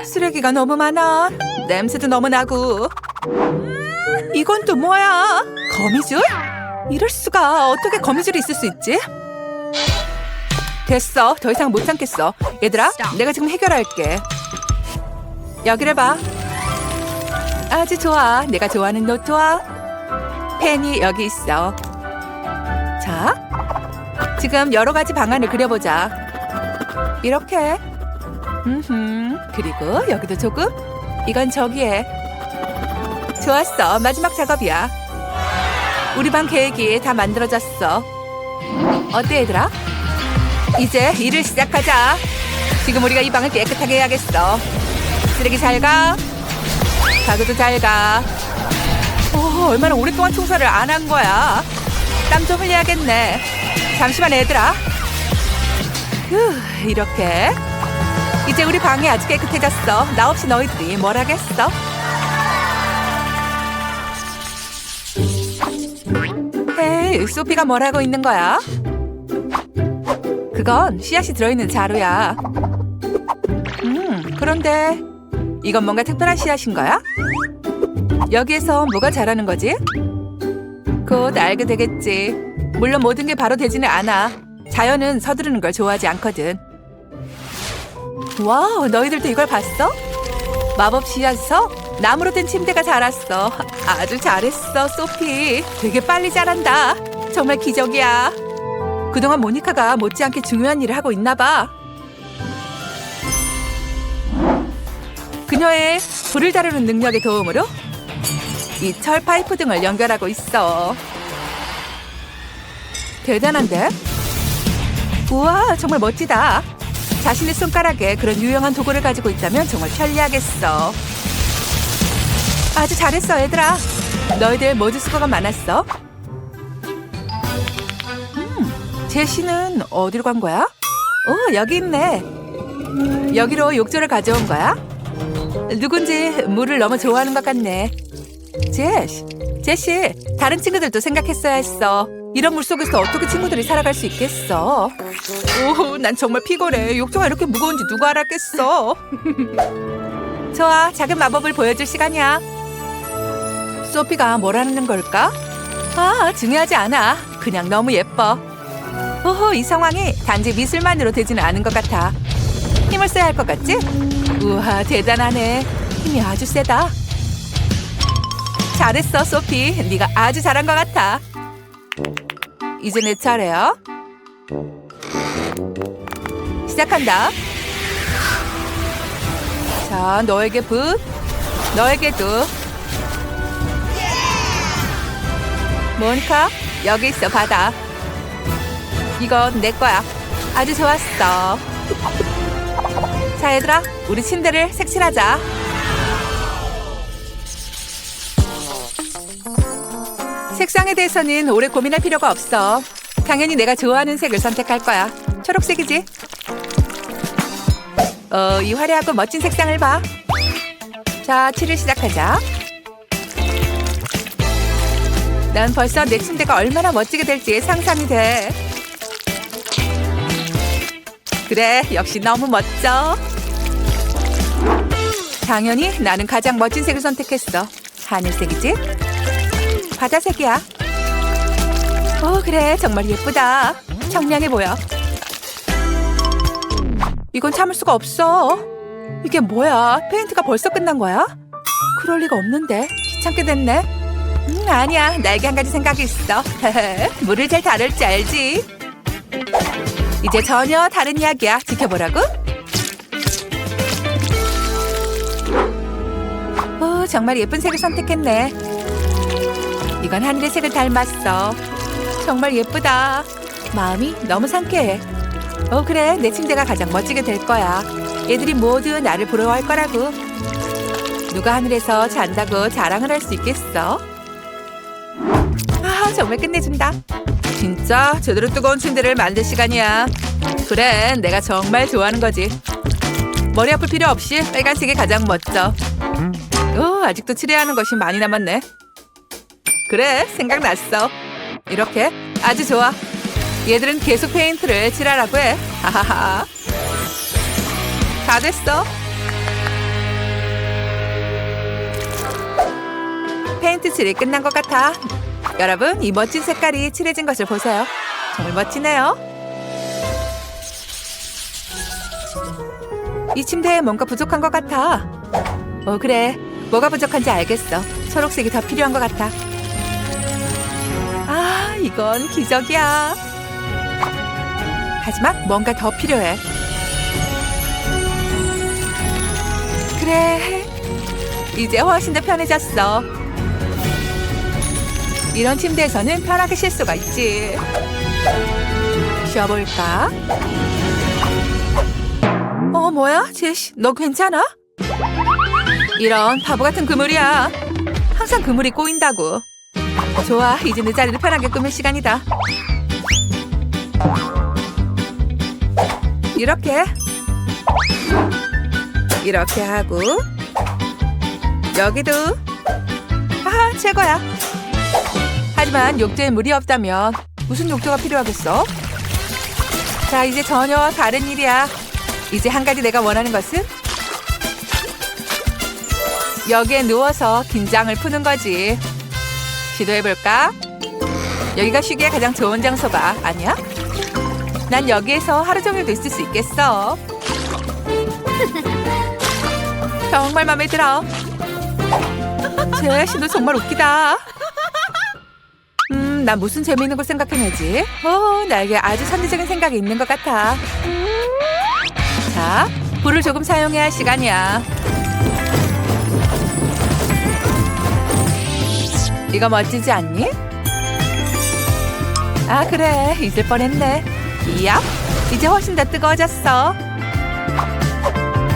쓰레기가 너무 많아. 냄새도 너무 나고. 이건 또 뭐야? 거미줄? 이럴 수가. 어떻게 거미줄이 있을 수 있지? 됐어. 더 이상 못 참겠어. 얘들아, 내가 지금 해결할게. 여기를 봐. 아주 좋아. 내가 좋아하는 노트와 펜이 여기 있어. 자, 지금 여러 가지 방안을 그려보자. 이렇게. 그리고 여기도 조금. 이건 저기에. 좋았어. 마지막 작업이야. 우리 방 계획이 다 만들어졌어. 어때, 얘들아? 이제 일을 시작하자. 지금 우리가 이 방을 깨끗하게 해야겠어. 쓰레기 잘 가. 가구도 잘 가. 얼마나 오랫동안 청소를 안 한 거야. 땀 좀 흘려야겠네. 잠시만, 얘들아. 이렇게. 이제 우리 방이 아주 깨끗해졌어. 나 없이 너희들이 뭘 하겠어? 헤이, 소피가 뭘 하고 있는 거야? 그건 씨앗이 들어있는 자루야. 그런데 이건 뭔가 특별한 씨앗인 거야? 여기에서 뭐가 자라는 거지? 곧 알게 되겠지. 물론 모든 게 바로 되지는 않아. 자연은 서두르는 걸 좋아하지 않거든. 와우, 너희들도 이걸 봤어? 마법 씨앗에서 나무로 된 침대가 자랐어. 아주 잘했어, 소피. 되게 빨리 자란다. 정말 기적이야. 그동안 모니카가 못지않게 중요한 일을 하고 있나 봐. 그녀의 불을 다루는 능력의 도움으로 이 철 파이프 등을 연결하고 있어. 대단한데? 우와, 정말 멋지다. 자신의 손가락에 그런 유용한 도구를 가지고 있다면 정말 편리하겠어. 아주 잘했어, 얘들아. 너희들 모두 수고가 많았어. 제시는 어디로 간 거야? 여기 있네. 여기로 욕조를 가져온 거야? 누군지 물을 너무 좋아하는 것 같네. 제시, 다른 친구들도 생각했어야 했어. 이런 물속에서 어떻게 친구들이 살아갈 수 있겠어? 난 정말 피곤해. 욕조가 이렇게 무거운지 누가 알았겠어. 좋아, 작은 마법을 보여줄 시간이야. 소피가 뭘 하는 걸까? 중요하지 않아. 그냥 너무 예뻐. 이 상황이 단지 미술만으로 되지는 않은 것 같아. 힘을 써야 할 것 같지? 우와, 대단하네. 힘이 아주 세다. 잘했어, 소피. 네가 아주 잘한 것 같아. 이제 내 차례야. 시작한다. 자, 너에게 붓, 너에게도. 모니카, 여기 있어, 받아. 이건 내 거야. 아주 좋았어. 자, 얘들아, 우리 침대를 색칠하자. 색상에 대해서는 오래 고민할 필요가 없어. 당연히 내가 좋아하는 색을 선택할 거야. 초록색이지? 이 화려하고 멋진 색상을 봐. 자, 칠을 시작하자. 난 벌써 내 침대가 얼마나 멋지게 될지 상상이 돼. 그래, 역시 너무 멋져. 당연히 나는 가장 멋진 색을 선택했어. 하늘색이지? 바다색이야. 그래, 정말 예쁘다. 청량해 보여. 이건 참을 수가 없어. 이게 뭐야? 페인트가 벌써 끝난 거야? 그럴 리가 없는데. 귀찮게 됐네. 아니야, 나에게 한 가지 생각이 있어. 물을 잘 다룰 줄 알지? 이제 전혀 다른 이야기야. 지켜보라고. 정말 예쁜 색을 선택했네. 이건 하늘의 색을 닮았어. 정말 예쁘다. 마음이 너무 상쾌해. 그래, 내 침대가 가장 멋지게 될 거야. 애들이 모두 나를 부러워할 거라고. 누가 하늘에서 잔다고 자랑을 할 수 있겠어? 정말 끝내준다. 진짜 제대로 뜨거운 침대를 만들 시간이야. 그래, 내가 정말 좋아하는 거지. 머리 아플 필요 없이 빨간색이 가장 멋져. 아직도 칠해야 하는 것이 많이 남았네. 그래, 생각났어. 이렇게 아주 좋아. 얘들은 계속 페인트를 칠하라고 해. 하하하. 다 됐어. 페인트 칠이 끝난 것 같아. 여러분, 이 멋진 색깔이 칠해진 것을 보세요. 정말 멋지네요. 이 침대에 뭔가 부족한 것 같아. 그래. 뭐가 부족한지 알겠어. 초록색이 더 필요한 것 같아. 아, 이건 기적이야. 하지만 뭔가 더 필요해. 그래. 이제 훨씬 더 편해졌어. 이런 침대에서는 편하게 쉴 수가 있지. 쉬어볼까? 뭐야? 제시, 너 괜찮아? 이런 바보 같은 그물이야. 항상 그물이 꼬인다고. 좋아, 이제 내 자리를 편하게 꾸밀 시간이다. 이렇게 하고 여기도. 최고야. 하지만 욕조에 물이 없다면 무슨 욕조가 필요하겠어? 자, 이제 전혀 다른 일이야. 이제 한 가지 내가 원하는 것은 여기에 누워서 긴장을 푸는 거지. 시도해볼까? 여기가 쉬기에 가장 좋은 장소가 아니야? 난 여기에서 하루 종일도 있을 수 있겠어. 정말 마음에 들어. 제시, 너 정말 웃기다. 난 무슨 재미있는 걸 생각해내지? 나에게 아주 선리적인 생각이 있는 것 같아. 자, 불을 조금 사용해야 할 시간이야. 이거 멋지지 않니? 아, 그래. 잊을 뻔했네. 이야, 이제 훨씬 더 뜨거워졌어.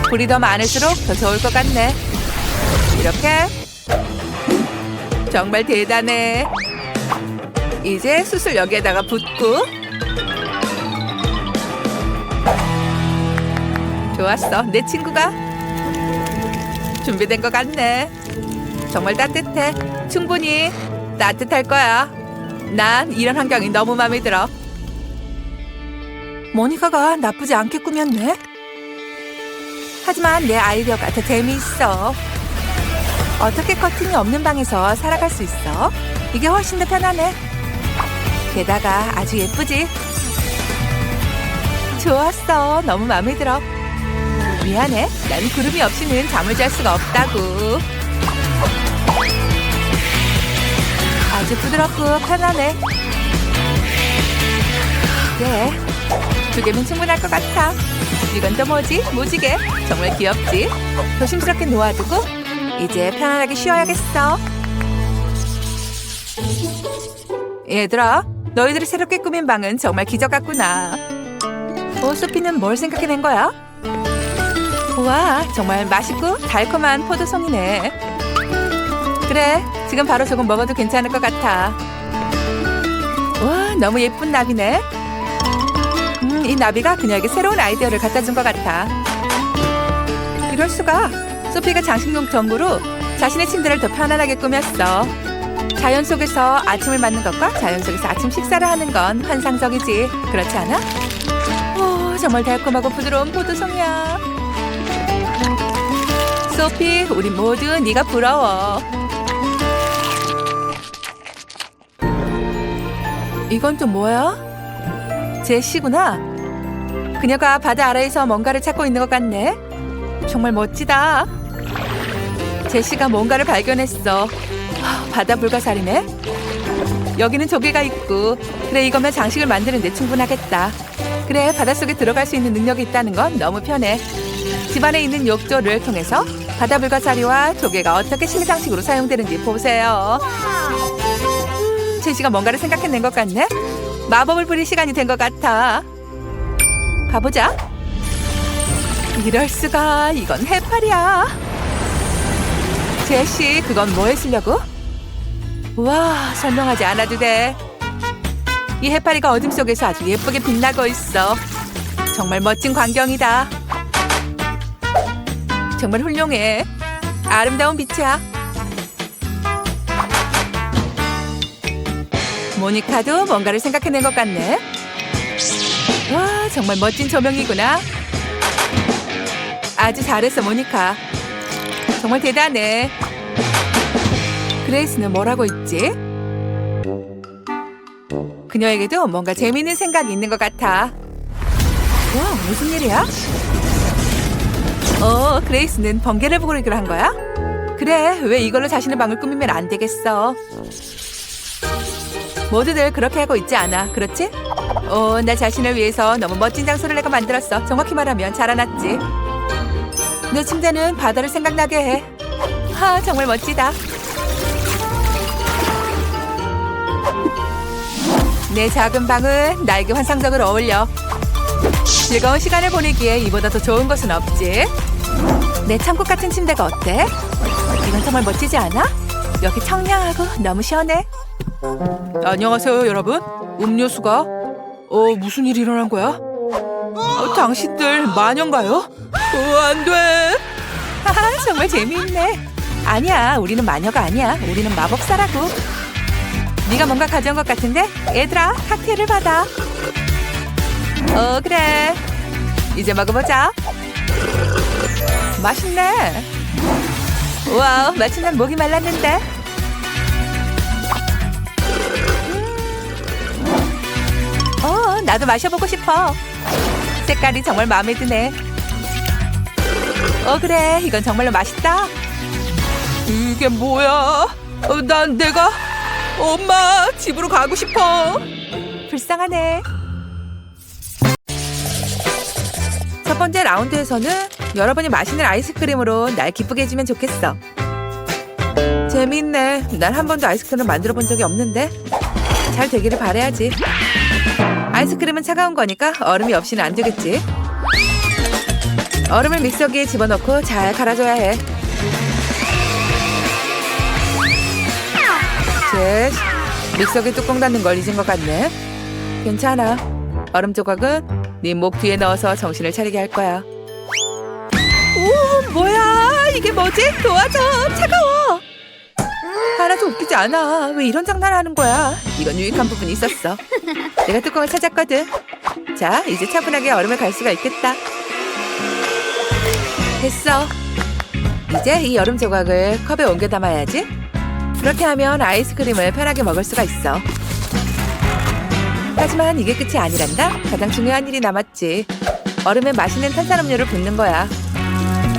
불이 더 많을수록 더 좋을 것 같네. 이렇게. 정말 대단해. 이제 숯을 여기에다가 붓고. 좋았어. 내 친구가 준비된 것 같네. 정말 따뜻해. 충분히 따뜻할 거야. 난 이런 환경이 너무 마음에 들어. 모니카가 나쁘지 않게 꾸몄네. 하지만 내 아이디어가 더 재미있어. 어떻게 커튼이 없는 방에서 살아갈 수 있어? 이게 훨씬 더 편하네. 게다가 아주 예쁘지? 좋았어. 너무 마음에 들어. 미안해. 난 구름이 없이는 잠을 잘 수가 없다고. 아주 부드럽고 편하네. 그래. 2개면 충분할 것 같아. 이건 또 뭐지? 무지개. 정말 귀엽지? 조심스럽게 놓아두고 이제 편안하게 쉬어야겠어. 얘들아, 너희들이 새롭게 꾸민 방은 정말 기적 같구나. 소피는 뭘 생각해낸 거야? 우와, 정말 맛있고 달콤한 포도송이네. 그래, 지금 바로 조금 먹어도 괜찮을 것 같아. 와, 너무 예쁜 나비네. 이 나비가 그녀에게 새로운 아이디어를 갖다 준 것 같아. 이럴 수가. 소피가 장식용 전구로 자신의 침대를 더 편안하게 꾸몄어. 자연 속에서 아침을 맞는 것과 자연 속에서 아침 식사를 하는 건 환상적이지. 그렇지 않아? 오, 정말 달콤하고 부드러운 포도송이야. 소피, 우리 모두 네가 부러워. 이건 또 뭐야? 제시구나. 그녀가 바다 아래에서 뭔가를 찾고 있는 것 같네. 정말 멋지다. 제시가 뭔가를 발견했어. 바다 불가사리네. 여기는 조개가 있고. 그래, 이거면 장식을 만드는 데 충분하겠다. 그래, 바닷속에 들어갈 수 있는 능력이 있다는 건 너무 편해. 집안에 있는 욕조를 통해서 바다 불가사리와 조개가 어떻게 실장식으로 사용되는지 보세요. 제시가 뭔가를 생각해낸 것 같네. 마법을 부릴 시간이 된 것 같아. 가보자. 이럴 수가. 이건 해파리야. 제시, 그건 뭐에 쓰려고? 우와, 설명하지 않아도 돼. 이 해파리가 어둠 속에서 아주 예쁘게 빛나고 있어. 정말 멋진 광경이다. 정말 훌륭해. 아름다운 빛이야. 모니카도 뭔가를 생각해낸 것 같네. 와, 정말 멋진 조명이구나. 아주 잘했어, 모니카. 정말 대단해. 그레이스는 뭐라고 있지? 그녀에게도 뭔가 재미있는 생각이 있는 것 같아. 와, 무슨 일이야? 그레이스는 번개를 보고 이걸 한 거야? 그래, 왜 이걸로 자신의 방을 꾸미면 안 되겠어? 모두들 그렇게 하고 있지 않아, 그렇지? 나 자신을 위해서 너무 멋진 장소를 내가 만들었어. 정확히 말하면 자라났지. 내 침대는 바다를 생각나게 해. 정말 멋지다. 내 작은 방은 나에게 환상적으로 어울려. 즐거운 시간을 보내기에 이보다 더 좋은 것은 없지. 내 천국 같은 침대가 어때? 이건 정말 멋지지 않아? 여기 청량하고 너무 시원해. 안녕하세요, 여러분. 음료수가 무슨 일이 일어난 거야? 당신들 마녀인가요? 안 돼. 정말 재미있네. 아니야, 우리는 마녀가 아니야. 우리는 마법사라고. 네가 뭔가 가져온 것 같은데? 얘들아, 칵테일을 받아. 그래. 이제 먹어보자. 맛있네. 와우, 마침 난 목이 말랐는데. 나도 마셔보고 싶어. 색깔이 정말 마음에 드네. 그래, 이건 정말로 맛있다. 이게 뭐야? 내가 엄마 집으로 가고 싶어. 불쌍하네. 첫 번째 라운드에서는 여러분이 맛있는 아이스크림으로 날 기쁘게 해주면 좋겠어. 재미있네. 난 한 번도 아이스크림을 만들어 본 적이 없는데 잘 되기를 바라야지. 아이스크림은 차가운 거니까 얼음이 없이는 안 되겠지. 얼음을 믹서기에 집어넣고 잘 갈아줘야 해. 믹서기 뚜껑 닫는 걸 잊은 것 같네. 괜찮아. 얼음 조각은 네 목 뒤에 넣어서 정신을 차리게 할 거야. 오, 뭐야? 이게 뭐지? 도와줘. 차가워. 하나도 웃기지 않아. 왜 이런 장난을 하는 거야? 이건 유익한 부분이 있었어. 내가 뚜껑을 찾았거든. 자, 이제 차분하게 얼음을 갈 수가 있겠다. 됐어. 이제 이 얼음 조각을 컵에 옮겨 담아야지. 그렇게 하면 아이스크림을 편하게 먹을 수가 있어. 하지만 이게 끝이 아니란다. 가장 중요한 일이 남았지. 얼음에 맛있는 탄산음료를 붓는 거야.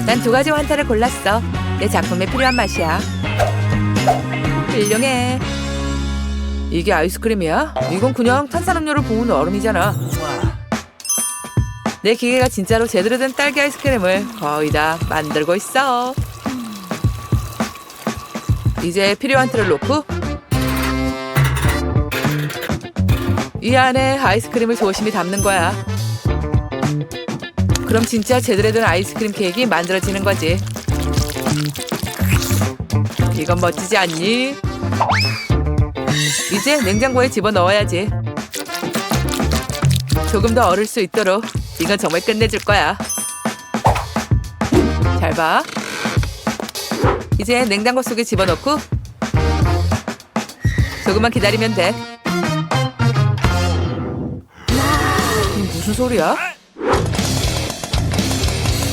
난 2가지 환타를 골랐어. 내 작품에 필요한 맛이야. 훌륭해. 이게 아이스크림이야? 이건 그냥 탄산음료를 부은 얼음이잖아. 내 기계가 진짜로 제대로 된 딸기 아이스크림을 거의 다 만들고 있어. 이제 필요한 틀을 놓고 이 안에 아이스크림을 조심히 담는 거야. 그럼 진짜 제대로 된 아이스크림 케이크가 만들어지는 거지. 이건 멋지지 않니? 이제 냉장고에 집어넣어야지. 조금 더 얼을 수 있도록. 이건 정말 끝내줄 거야. 잘 봐. 이제 냉장고 속에 집어넣고 조금만 기다리면 돼. 무슨 소리야?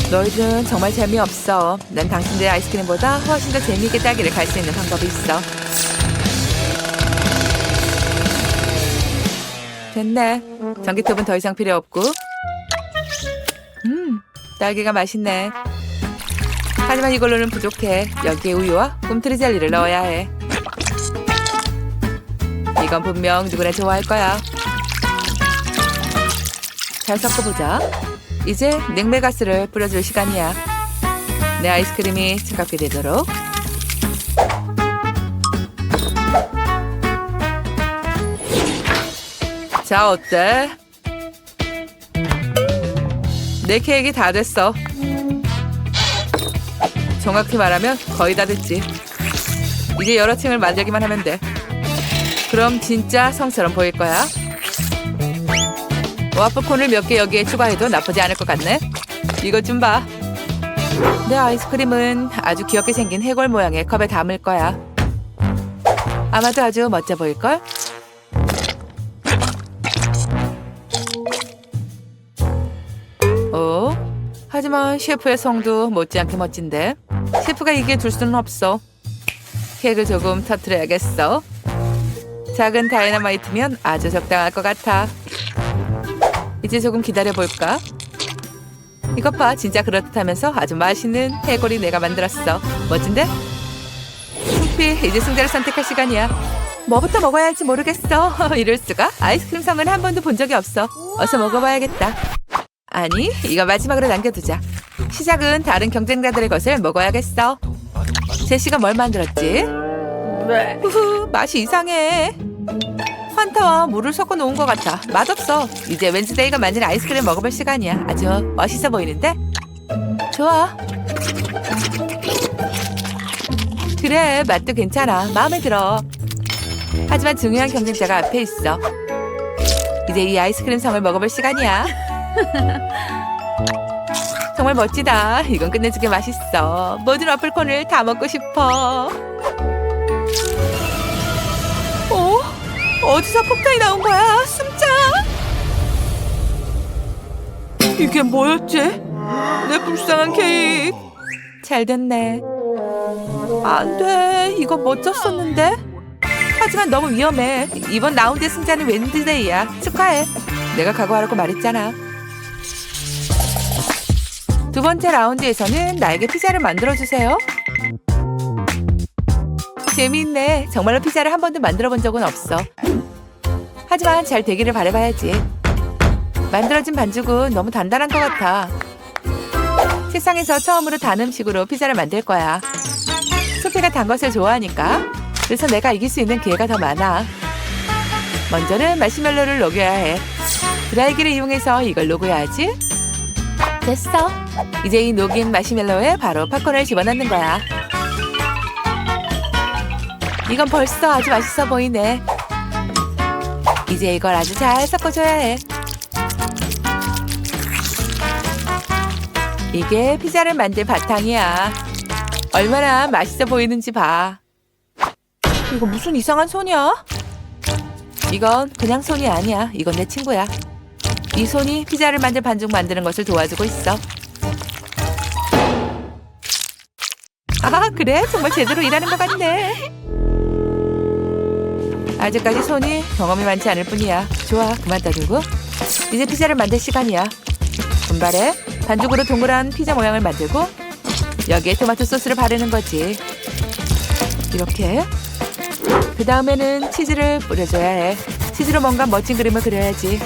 너희들은 정말 재미없어. 난 당신들의 아이스크림보다 훨씬 더 재미있게 딸기를 갈 수 있는 방법이 있어. 됐네. 전기톱은 더 이상 필요 없고. 딸기가 맛있네. 하지만 이걸로는 부족해. 여기에 우유와 꿈틀이 젤리를 넣어야 해. 이건 분명 누구나 좋아할 거야. 잘 섞어보자. 이제 냉매가스를 뿌려줄 시간이야. 내 아이스크림이 차갑게 되도록. 자, 어때? 내 케이크 다 됐어. 정확히 말하면 거의 다 됐지. 이제 여러 층을 만들기만 하면 돼. 그럼 진짜 성처럼 보일 거야. 와플콘을 몇 개 여기에 추가해도 나쁘지 않을 것 같네. 이것 좀 봐. 내 아이스크림은 아주 귀엽게 생긴 해골 모양의 컵에 담을 거야. 아마도 아주 멋져 보일걸? 하지만 셰프의 성도 못지않게 멋진데 셰프가 이기에 둘 수는 없어. 케이크를 조금 터뜨려야겠어. 작은 다이너마이트면 아주 적당할 것 같아. 이제 조금 기다려볼까? 이것 봐, 진짜 그렇듯하면서 아주 맛있는 해골이 내가 만들었어. 멋진데? 소피, 이제 승자를 선택할 시간이야. 뭐부터 먹어야 할지 모르겠어. 이럴 수가? 아이스크림 성은 한 번도 본 적이 없어. 어서 먹어봐야겠다. 아니, 이거 마지막으로 남겨두자. 시작은 다른 경쟁자들의 것을 먹어야겠어. 제시가 뭘 만들었지? 후후, 맛이 이상해. 환타와 물을 섞어 놓은 것 같아. 맛없어. 이제 웬즈데이가 만든 아이스크림 먹어볼 시간이야. 아주 멋있어 보이는데? 좋아. 그래, 맛도 괜찮아. 마음에 들어. 하지만 중요한 경쟁자가 앞에 있어. 이제 이 아이스크림 성을 먹어볼 시간이야. 정말 멋지다. 이건 끝내주게 맛있어. 모든 와플콘을 다 먹고 싶어. 어디서 폭탄이 나온 거야? 숨자. 이게 뭐였지? 내 불쌍한 케이크. 잘 됐네. 안 돼. 이거 멋졌었는데. 하지만 너무 위험해. 이번 라운드 승자는 웬즈데이야. 축하해. 내가 각오하라고 말했잖아. 두 번째 라운드에서는 나에게 피자를 만들어주세요. 재미있네. 정말로 피자를 한 번도 만들어 본 적은 없어. 하지만 잘 되기를 바라봐야지. 만들어진 반죽은 너무 단단한 것 같아. 세상에서 처음으로 단 음식으로 피자를 만들 거야. 소피가 단 것을 좋아하니까. 그래서 내가 이길 수 있는 기회가 더 많아. 먼저는 마시멜로를 녹여야 해. 드라이기를 이용해서 이걸 녹여야지. 됐어. 이제 이 녹인 마시멜로에 바로 팝콘을 집어넣는 거야. 이건 벌써 아주 맛있어 보이네. 이제 이걸 아주 잘 섞어줘야 해. 이게 피자를 만들 바탕이야. 얼마나 맛있어 보이는지 봐. 이거 무슨 이상한 손이야? 이건 그냥 손이 아니야. 이건 내 친구야. 이 손이 피자를 만들 반죽 만드는 것을 도와주고 있어. 아, 그래? 정말 제대로 일하는 것 같네. 아직까지 손이 경험이 많지 않을 뿐이야. 좋아, 그만 떠들고. 이제 피자를 만들 시간이야. 분발해. 반죽으로 동그란 피자 모양을 만들고 여기에 토마토 소스를 바르는 거지. 이렇게. 그 다음에는 치즈를 뿌려줘야 해. 치즈로 뭔가 멋진 그림을 그려야지.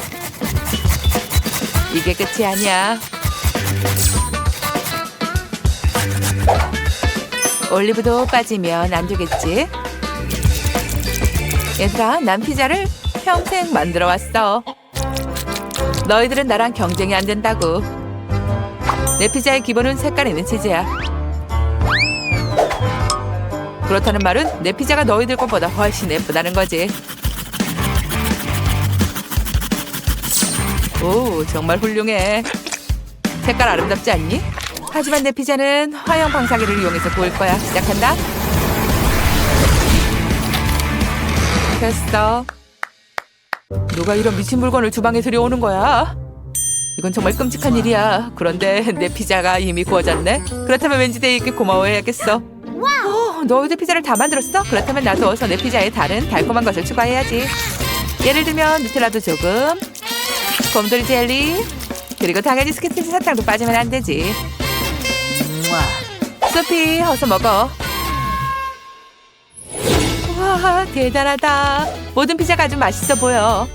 이게 끝이 아니야. 올리브도 빠지면 안 되겠지. 얘들아, 난 피자를 평생 만들어 왔어. 너희들은 나랑 경쟁이 안 된다고. 내 피자의 기본은 색깔 있는 치즈야. 그렇다는 말은 내 피자가 너희들 것보다 훨씬 예쁘다는 거지. 오, 정말 훌륭해. 색깔 아름답지 않니? 하지만 내 피자는 화형 방사기를 이용해서 구울 거야. 시작한다. 됐어. 누가 이런 미친 물건을 주방에 들여오는 거야? 이건 정말 끔찍한 일이야. 그런데 내 피자가 이미 구워졌네. 그렇다면 웬즈데이께 고마워해야겠어. 너희들 피자를 다 만들었어? 그렇다면 나도 어서 내 피자에 다른 달콤한 것을 추가해야지. 예를 들면 누텔라도 조금, 곰돌이 젤리, 그리고 당연히 스키트치 사탕도 빠지면 안 되지. 소피, 어서 먹어. 와, 대단하다. 모든 피자가 아주 맛있어 보여.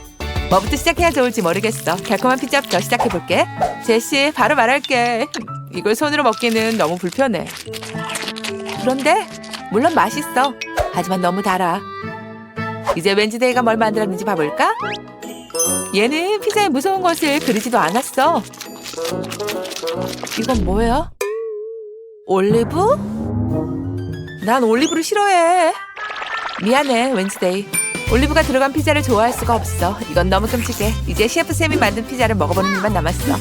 뭐부터 시작해야 좋을지 모르겠어. 달콤한 피자부터 시작해볼게. 제시, 바로 말할게. 이걸 손으로 먹기는 너무 불편해. 그런데 물론 맛있어. 하지만 너무 달아. 이제 웬즈데이가 뭘 만들었는지 봐볼까? 얘는 피자에 무서운 것을 그리지도 않았어. 이건 뭐야? 올리브? 난 올리브를 싫어해. 미안해, 웬즈데이. 올리브가 들어간 피자를 좋아할 수가 없어. 이건 너무 끔찍해. 이제 셰프 쌤이 만든 피자를 먹어보는 일만 남았어.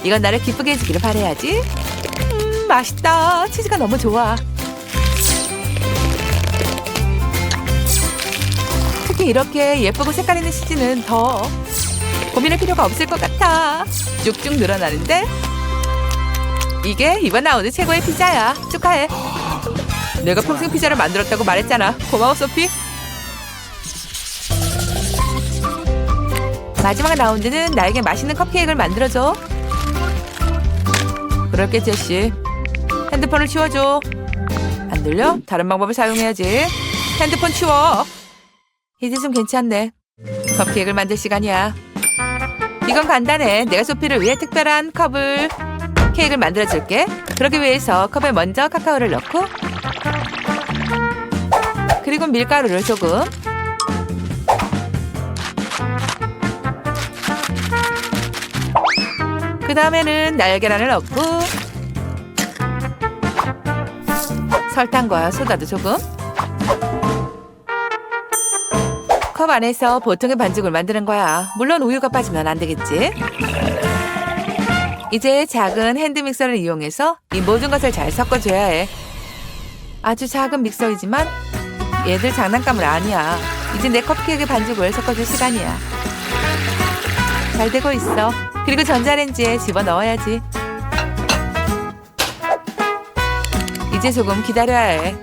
이건 나를 기쁘게 해주기를 바라야지. 맛있다. 치즈가 너무 좋아. 특히 이렇게 예쁘고 색깔 있는 치즈는 더 고민할 필요가 없을 것 같아. 쭉쭉 늘어나는데? 이게 이번 라운드 최고의 피자야. 축하해. 내가 평생 피자를 만들었다고 말했잖아. 고마워, 소피. 마지막 라운드는 나에게 맛있는 컵케이크를 만들어줘. 그럴게, 제시. 핸드폰을 치워줘. 안 들려? 다른 방법을 사용해야지. 핸드폰 치워. 이제 좀 괜찮네. 컵케이크를 만들 시간이야. 이건 간단해. 내가 소피를 위해 특별한 컵을 케이크를 만들어줄게. 그러기 위해서 컵에 먼저 카카오를 넣고 그리고 밀가루를 조금 그 다음에는 날계란을 넣고 설탕과 소다도 조금 컵 안에서 보통의 반죽을 만드는 거야. 물론 우유가 빠지면 안 되겠지. 이제 작은 핸드 믹서를 이용해서 이 모든 것을 잘 섞어줘야 해. 아주 작은 믹서이지만 얘들 장난감은 아니야. 이제 내 컵케이크 반죽을 섞어줄 시간이야. 잘 되고 있어. 그리고 전자레인지에 집어넣어야지. 이제 조금 기다려야 해.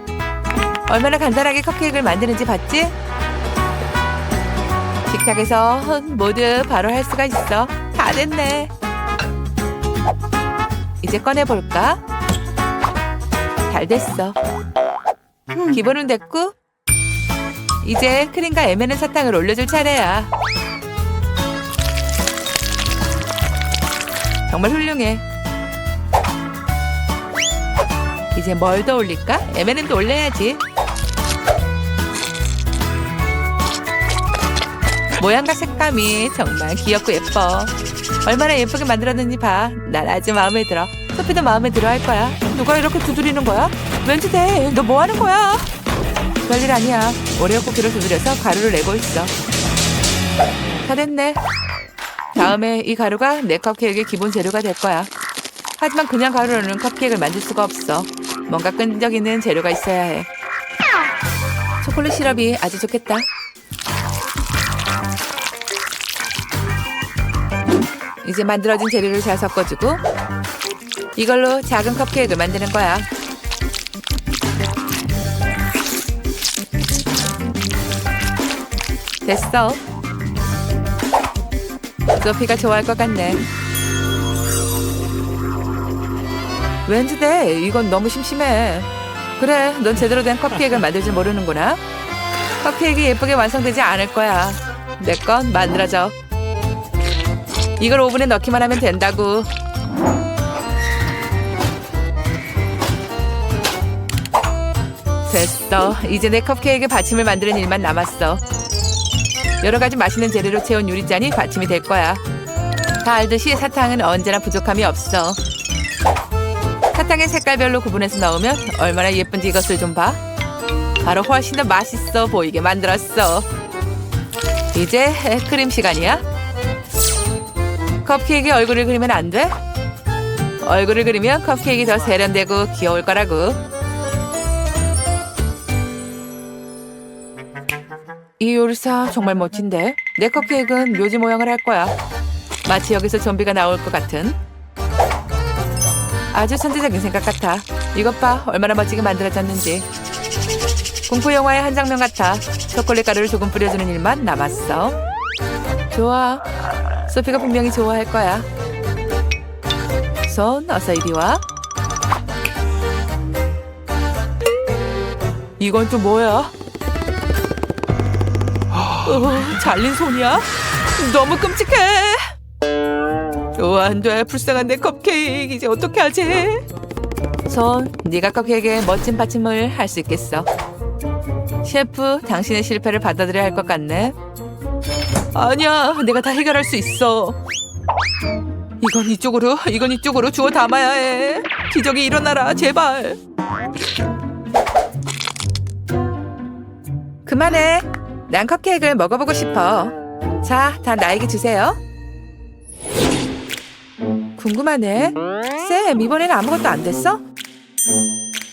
얼마나 간단하게 컵케이크를 만드는지 봤지? 식탁에서 모두 바로 할 수가 있어. 다 됐네. 이제 꺼내볼까? 잘 됐어. 기본은 됐고 이제 크림과 M&M 사탕을 올려줄 차례야. 정말 훌륭해. 이제 뭘 더 올릴까? M&M도 올려야지. 모양과 색감이 정말 귀엽고 예뻐. 얼마나 예쁘게 만들었는지 봐. 난 아주 마음에 들어. 소피도 마음에 들어 할 거야. 누가 이렇게 두드리는 거야? 왠지 돼. 너 뭐 하는 거야? 별일 아니야. 오레오 쿠키를 두드려서 가루를 내고 있어. 다 됐네. 다음에 이 가루가 내 컵케이크의 기본 재료가 될 거야. 하지만 그냥 가루로는 컵케이크를 만들 수가 없어. 뭔가 끈적 있는 재료가 있어야 해. 초콜릿 시럽이 아주 좋겠다. 이제 만들어진 재료를 잘 섞어주고 이걸로 작은 컵케이크를 만드는 거야. 됐어. 소피가 좋아할 것 같네. 왠지 돼. 이건 너무 심심해. 그래, 넌 제대로 된 컵케이크를 만들 줄 모르는구나. 컵케이크 예쁘게 완성되지 않을 거야. 내 건 만들어져. 이걸 오븐에 넣기만 하면 된다고. 됐어. 이제 내 컵케이크 받침을 만드는 일만 남았어. 여러 가지 맛있는 재료로 채운 유리잔이 받침이 될 거야. 다 알듯이 사탕은 언제나 부족함이 없어. 사탕의 색깔별로 구분해서 넣으면 얼마나 예쁜지 이것을 좀 봐. 바로 훨씬 더 맛있어 보이게 만들었어. 이제 크림 시간이야. 컵케이크에 얼굴을 그리면 안 돼? 얼굴을 그리면 컵케이크 더 세련되고 귀여울 거라고. 이 요리사 정말 멋진데? 내 컵케이크는 묘지 모양을 할 거야. 마치 여기서 좀비가 나올 것 같은. 아주 천재적인 생각 같아. 이것 봐, 얼마나 멋지게 만들어졌는지. 공포 영화의 한 장면 같아. 초콜릿 가루를 조금 뿌려주는 일만 남았어. 좋아. 소피가 분명히 좋아할 거야. 손, 어서 이리 와. 이건 또 뭐야? 잘린 손이야? 너무 끔찍해. 안 돼. 불쌍한 내 컵케이크. 이제 어떻게 하지? 손, 네가 컵케이크에 멋진 받침을 할 수 있겠어. 셰프, 당신의 실패를 받아들여야 할 것 같네. 아니야, 내가 다 해결할 수 있어. 이건 이쪽으로 주워 담아야 해. 기적이 일어나라, 제발. 그만해. 난 컵케이크를 먹어보고 싶어. 자, 다 나에게 주세요. 궁금하네. 쌤, 이번에는 아무것도 안 됐어?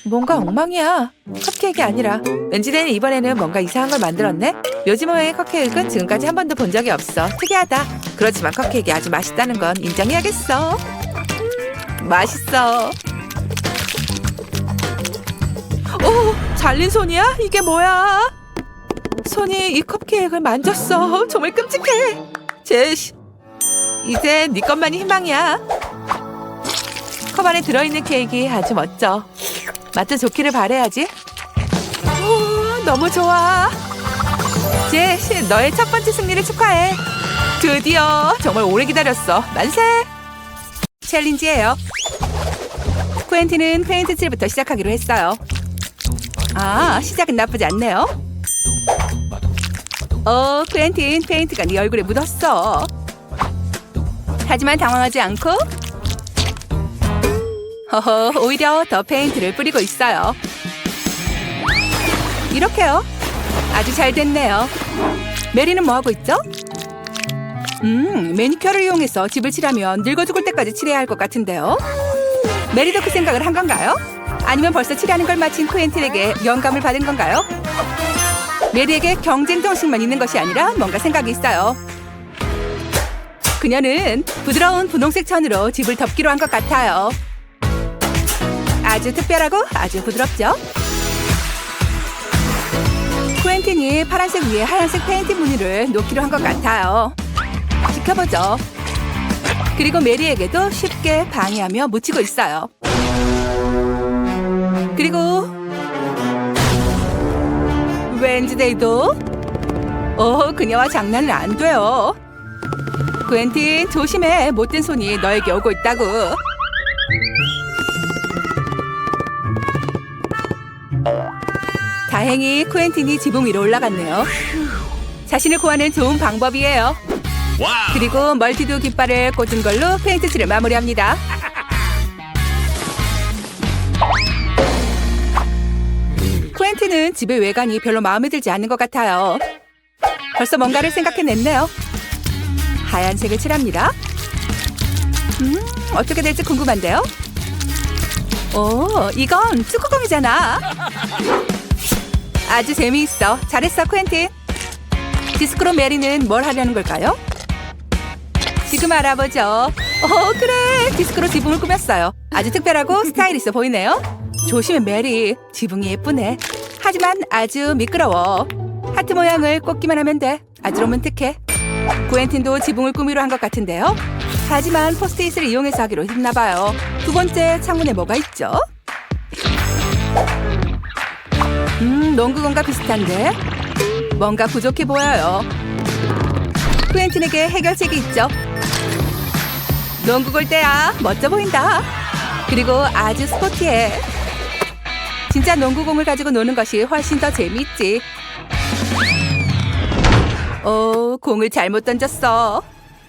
뭔가 엉망이야. 컵케이크가 아니라 왠지 내 이번에는 뭔가 이상한 걸 만들었네. 묘지 모양의 컵케이크는 지금까지 한 번도 본 적이 없어. 특이하다. 그렇지만 컵케이크가 아주 맛있다는 건 인정해야겠어. 맛있어. 오, 잘린 손이야? 이게 뭐야? 손이 이 컵케이크를 만졌어. 정말 끔찍해. 제시, 이제 네 것만이 희망이야. 컵 안에 들어있는 케이크 아주 멋져. 맛도 좋기를 바라야지. 오, 너무 좋아. 제시, 너의 첫 번째 승리를 축하해. 드디어 정말 오래 기다렸어. 만세. 챌린지예요. 쿠엔틴은 페인트 칠부터 시작하기로 했어요. 아, 시작은 나쁘지 않네요. 쿠엔틴, 페인트가 네 얼굴에 묻었어. 하지만 당황하지 않고 오히려 더 페인트를 뿌리고 있어요. 이렇게요. 아주 잘 됐네요. 메리는 뭐하고 있죠? 매니큐어를 이용해서 집을 칠하면 늙어 죽을 때까지 칠해야 할 것 같은데요. 메리도 그 생각을 한 건가요? 아니면 벌써 칠하는 걸 마친 쿠엔틴에게 영감을 받은 건가요? 메리에게 경쟁 정신만 있는 것이 아니라 뭔가 생각이 있어요. 그녀는 부드러운 분홍색 천으로 집을 덮기로 한 것 같아요. 아주 특별하고 아주 부드럽죠? 쿠엔틴이 파란색 위에 하얀색 페인트 무늬를 놓기로 한 것 같아요. 지켜보죠. 그리고 메리에게도 쉽게 방해하며 묻히고 있어요. 그리고 웬즈데이도 그녀와 장난은 안 돼요. 쿠엔틴, 조심해. 못된 손이 너에게 오고 있다고. 다행히 쿠엔틴이 지붕 위로 올라갔네요. 자신을 구하는 좋은 방법이에요. 그리고 멀티도 깃발을 꽂은 걸로 페인트 칠을 마무리합니다. 쿠엔틴은 집의 외관이 별로 마음에 들지 않는 것 같아요. 벌써 뭔가를 생각해냈네요. 하얀색을 칠합니다. 어떻게 될지 궁금한데요? 오, 이건 축구공이잖아. 아주 재미있어. 잘했어, 쿠엔틴. 디스크로 메리는 뭘 하려는 걸까요? 지금 알아보죠. 그래. 디스크로 지붕을 꾸몄어요. 아주 특별하고 스타일 있어 보이네요. 조심해, 메리. 지붕이 예쁘네. 하지만 아주 미끄러워. 하트 모양을 꽂기만 하면 돼. 아주 로맨틱해. 쿠엔틴도 지붕을 꾸미로 한 것 같은데요. 하지만 포스트잇을 이용해서 하기로 했나 봐요. 두 번째 창문에 뭐가 있죠? 농구공과 비슷한데 뭔가 부족해 보여요. 쿠엔틴에게 해결책이 있죠. 농구 골대야. 멋져 보인다. 그리고 아주 스포티해. 진짜 농구공을 가지고 노는 것이 훨씬 더 재미있지. 공을 잘못 던졌어.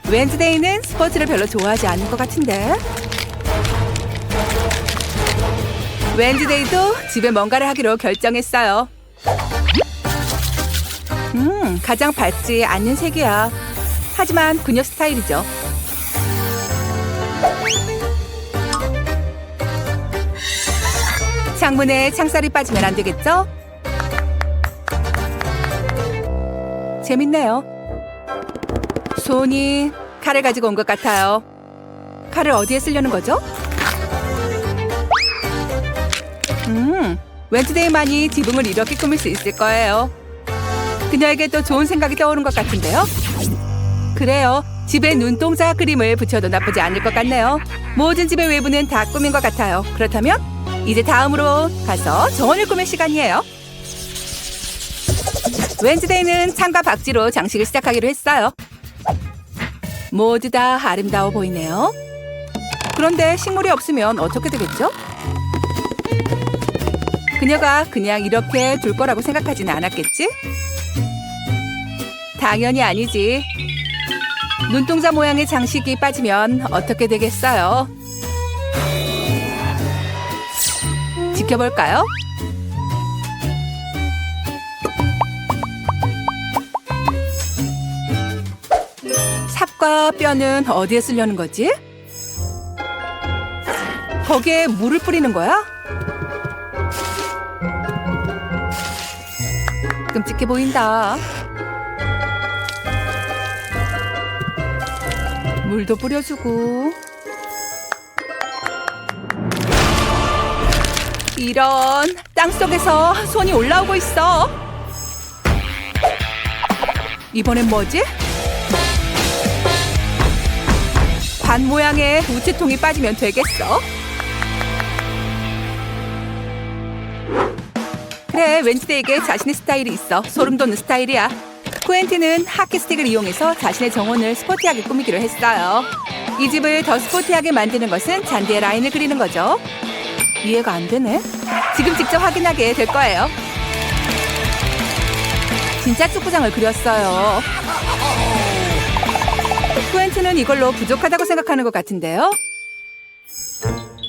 웬즈데이는 스포츠를 별로 좋아하지 않는 것 같은데. 웬즈데이도 집에 뭔가를 하기로 결정했어요. 가장 밝지 않는 색이야. 하지만 그녀 스타일이죠. 창문에 창살이 빠지면 안 되겠죠? 재밌네요. 손이 칼을 가지고 온 것 같아요. 칼을 어디에 쓰려는 거죠? 웬즈데이만이 지붕을 이렇게 꾸밀 수 있을 거예요. 그녀에게 또 좋은 생각이 떠오른 것 같은데요. 그래요. 집에 눈동자 그림을 붙여도 나쁘지 않을 것 같네요. 모든 집의 외부는 다 꾸민 것 같아요. 그렇다면 이제 다음으로 가서 정원을 꾸밀 시간이에요. 웬즈데이는 창과 박지로 장식을 시작하기로 했어요. 모두 다 아름다워 보이네요. 그런데 식물이 없으면 어떻게 되겠죠? 그녀가 그냥 이렇게 둘 거라고 생각하지는 않았겠지? 당연히 아니지. 눈동자 모양의 장식이 빠지면 어떻게 되겠어요? 지켜볼까요? 삽과 뼈는 어디에 쓰려는 거지? 거기에 물을 뿌리는 거야? 끔찍해 보인다. 물도 뿌려주고. 이런, 땅속에서 손이 올라오고 있어. 이번엔 뭐지? 반 모양의 우체통이 빠지면 되겠어. 그래, 웬즈데이에게 자신의 스타일이 있어. 소름 돋는 스타일이야. 쿠엔틴은 하키 스틱을 이용해서 자신의 정원을 스포티하게 꾸미기로 했어요. 이 집을 더 스포티하게 만드는 것은 잔디에 라인을 그리는 거죠. 이해가 안 되네. 지금 직접 확인하게 될 거예요. 진짜 축구장을 그렸어요. 쿠엔틴은 이걸로 부족하다고 생각하는 것 같은데요.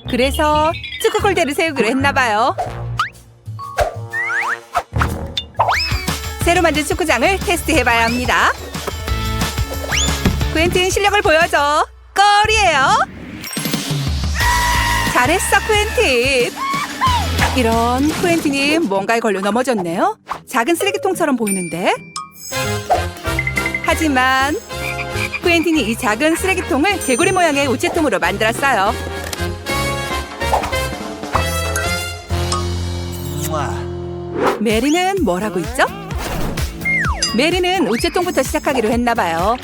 그래서 축구 골대를 세우기로 했나 봐요. 새로 만든 축구장을 테스트해봐야 합니다. 쿠엔틴 실력을 보여줘. 골이에요. 잘했어, 쿠엔틴. 이런, 쿠엔틴이 뭔가에 걸려 넘어졌네요. 작은 쓰레기통처럼 보이는데. 하지만 쿠엔틴이 이 작은 쓰레기통을 개구리 모양의 우체통으로 만들었어요. 메리는 뭘 하고 있죠? 메리는 우체통부터 시작하기로 했나 봐요.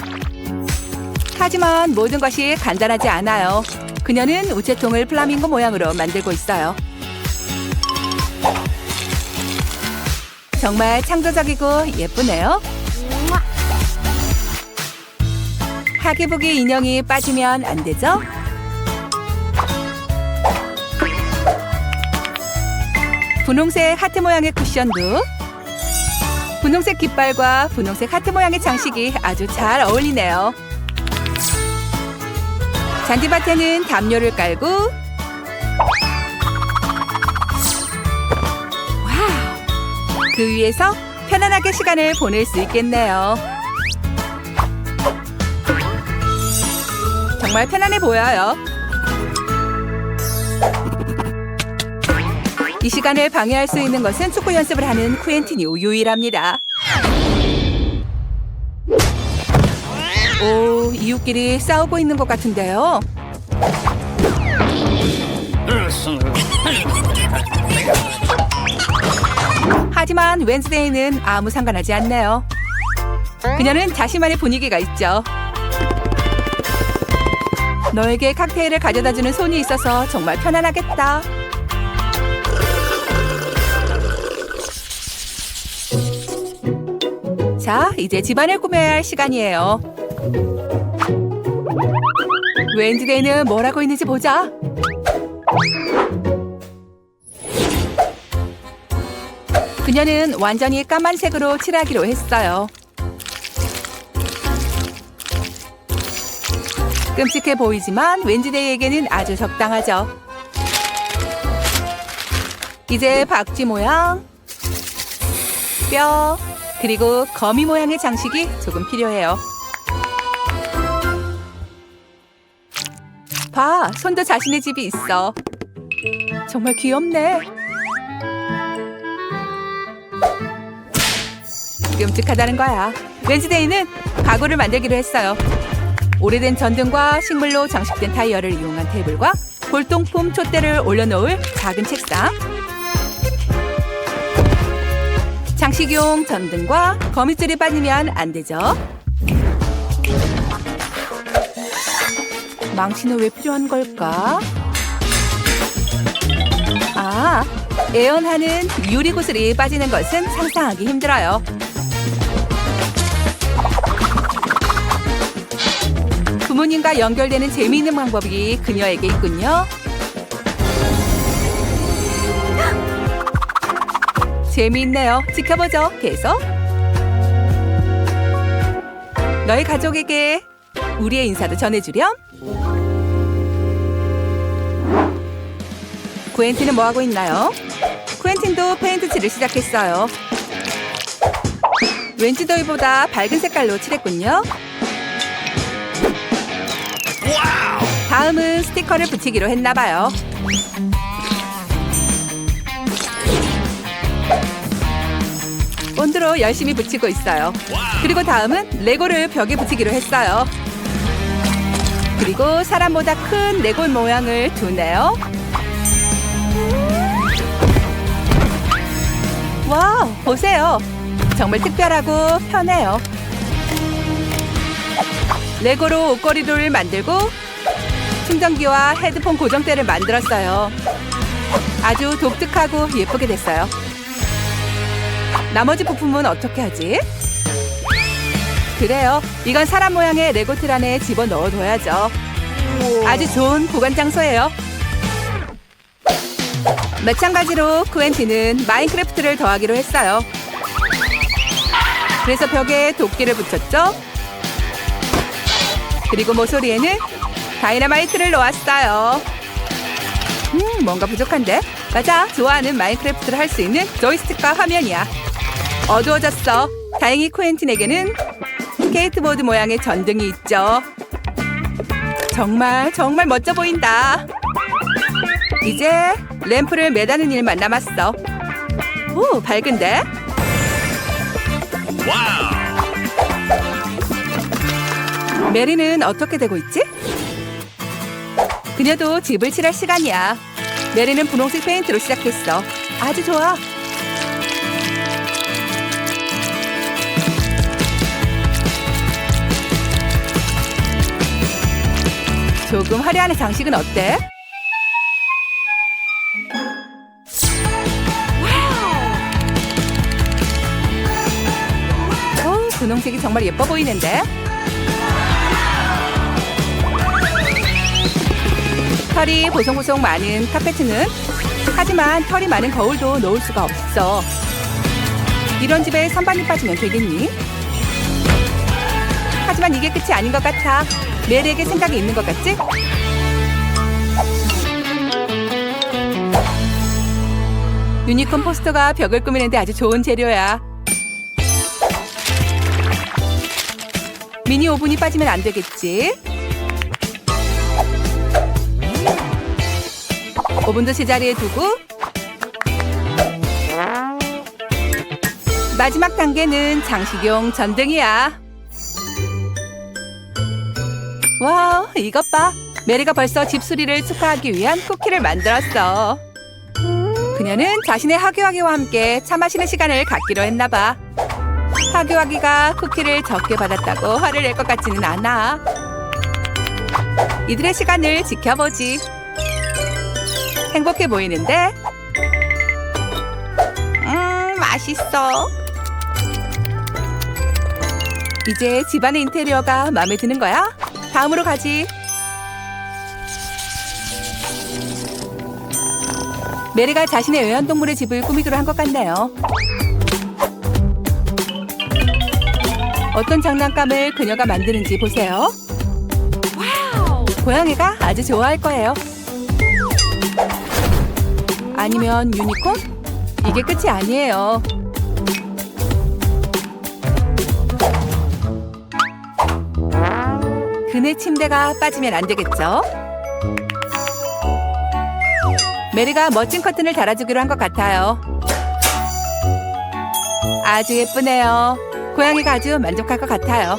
하지만 모든 것이 간단하지 않아요. 그녀는 우체통을 플라밍고 모양으로 만들고 있어요. 정말 창조적이고 예쁘네요. 하기부기 인형이 빠지면 안 되죠? 분홍색 하트 모양의 쿠션도, 분홍색 깃발과 분홍색 하트 모양의 장식이 아주 잘 어울리네요. 잔디밭에는 담요를 깔고, 와우! 그 위에서 편안하게 시간을 보낼 수 있겠네요. 정말 편안해 보여요. 이 시간을 방해할 수 있는 것은 축구 연습을 하는 쿠엔틴이 유일합니다. 오, 이웃끼리 싸우고 있는 것 같은데요. 하지만 웬즈데이는 아무 상관하지 않네요. 그녀는 자신만의 분위기가 있죠. 너에게 칵테일을 가져다주는 손이 있어서 정말 편안하겠다. 자, 이제 집안을 꾸며야 할 시간이에요. 웬즈데이는 뭘 하고 있는지 보자. 그녀는 완전히 까만색으로 칠하기로 했어요. 끔찍해 보이지만 웬즈데이에게는 아주 적당하죠. 이제 박쥐 모양, 뼈, 그리고 거미 모양의 장식이 조금 필요해요. 봐, 손도 자신의 집이 있어. 정말 귀엽네. 끔찍하다는 거야. 웬즈데이는 가구를 만들기로 했어요. 오래된 전등과 식물로 장식된 타이어를 이용한 테이블과 골동품 촛대를 올려놓을 작은 책상, 장식용 전등과 거미줄이 빠지면 안 되죠. 망치는 왜 필요한 걸까? 아, 애연하는 유리구슬이 빠지는 것은 상상하기 힘들어요. 부모님과 연결되는 재미있는 방법이 그녀에게 있군요. 재미있네요. 지켜보죠. 계속. 너희 가족에게 우리의 인사도 전해주렴. 쿠엔틴은 뭐하고 있나요? 쿠엔틴도 페인트 칠을 시작했어요. 웬즈데이보다 밝은 색깔로 칠했군요. 다음은 스티커를 붙이기로 했나봐요. 본드로 열심히 붙이고 있어요. 그리고 다음은 레고를 벽에 붙이기로 했어요. 그리고 사람보다 큰 레고 모양을 두네요. 보세요. 정말 특별하고 편해요. 레고로 옷걸이를 만들고 충전기와 헤드폰 고정대를 만들었어요. 아주 독특하고 예쁘게 됐어요. 나머지 부품은 어떻게 하지? 그래요. 이건 사람 모양의 레고 틀 안에 집어넣어둬야죠. 아주 좋은 보관 장소예요. 마찬가지로 쿠엔틴은 마인크래프트를 더하기로 했어요. 그래서 벽에 도끼를 붙였죠. 그리고 모서리에는 다이너마이트를 놓았어요. 뭔가 부족한데? 맞아, 좋아하는 마인크래프트를 할 수 있는 조이스틱과 화면이야. 어두워졌어. 다행히 쿠엔틴에게는 스케이트보드 모양의 전등이 있죠. 정말 멋져 보인다. 이제 램프를 매다는 일만 남았어. 오, 밝은데? 와우. 메리는 어떻게 되고 있지? 그녀도 집을 칠할 시간이야. 메리는 분홍색 페인트로 시작했어. 아주 좋아. 조금 화려한 장식은 어때? 오, 분홍색이 정말 예뻐 보이는데? 털이 보송보송 많은 카페트는 하지만 털이 많은 거울도 놓을 수가 없어. 이런 집에 선반이 빠지면 되겠니? 하지만 이게 끝이 아닌 것 같아. 메리에게 생각이 있는 것 같지? 유니콘 포스터가 벽을 꾸미는데 아주 좋은 재료야. 미니 오븐이 빠지면 안 되겠지? 오븐도 제자리에 두고 마지막 단계는 장식용 전등이야. 와우, 이것 봐. 메리가 벌써 집수리를 축하하기 위한 쿠키를 만들었어. 그녀는 자신의 하교하기와 함께 차 마시는 시간을 갖기로 했나 봐. 하교하기가 쿠키를 적게 받았다고 화를 낼 것 같지는 않아. 이들의 시간을 지켜보지. 행복해 보이는데? 맛있어. 이제 집안의 인테리어가 마음에 드는 거야? 다음으로 가지. 메리가 자신의 애완동물의 집을 꾸미기로 한 것 같네요. 어떤 장난감을 그녀가 만드는지 보세요. 와우! 고양이가 아주 좋아할 거예요. 아니면 유니콘? 이게 끝이 아니에요. 그네 침대가 빠지면 안 되겠죠? 메리가 멋진 커튼을 달아주기로 한 것 같아요. 아주 예쁘네요. 고양이가 아주 만족할 것 같아요.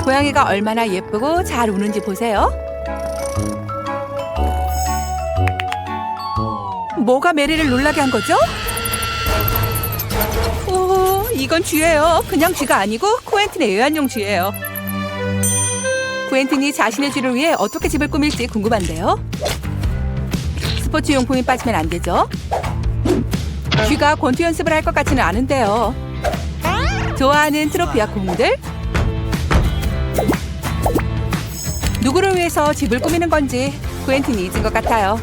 고양이가 얼마나 예쁘고 잘 우는지 보세요. 뭐가 메리를 놀라게 한 거죠? 오, 이건 쥐예요. 그냥 쥐가 아니고 쿠엔틴의 애완용 쥐예요. 쿠엔틴이 자신의 쥐를 위해 어떻게 집을 꾸밀지 궁금한데요. 스포츠 용품이 빠지면 안 되죠. 쥐가 권투 연습을 할 것 같지는 않은데요. 좋아하는 트로피와 공들? 누구를 위해서 집을 꾸미는 건지 쿠엔틴이 잊은 것 같아요.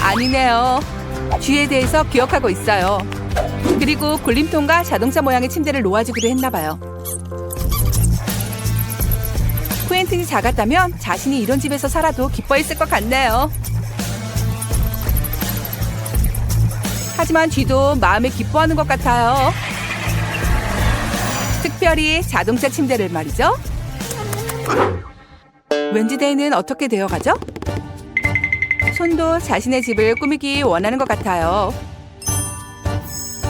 아니네요. 쥐에 대해서 기억하고 있어요. 그리고 굴림통과 자동차 모양의 침대를 놓아주기로 했나 봐요. 쿠엔틴이 작았다면 자신이 이런 집에서 살아도 기뻐했을 것 같네요. 하지만 쥐도 마음에 기뻐하는 것 같아요. 특별히 자동차 침대를 말이죠. 웬즈데이는 어떻게 되어가죠? 손도 자신의 집을 꾸미기 원하는 것 같아요.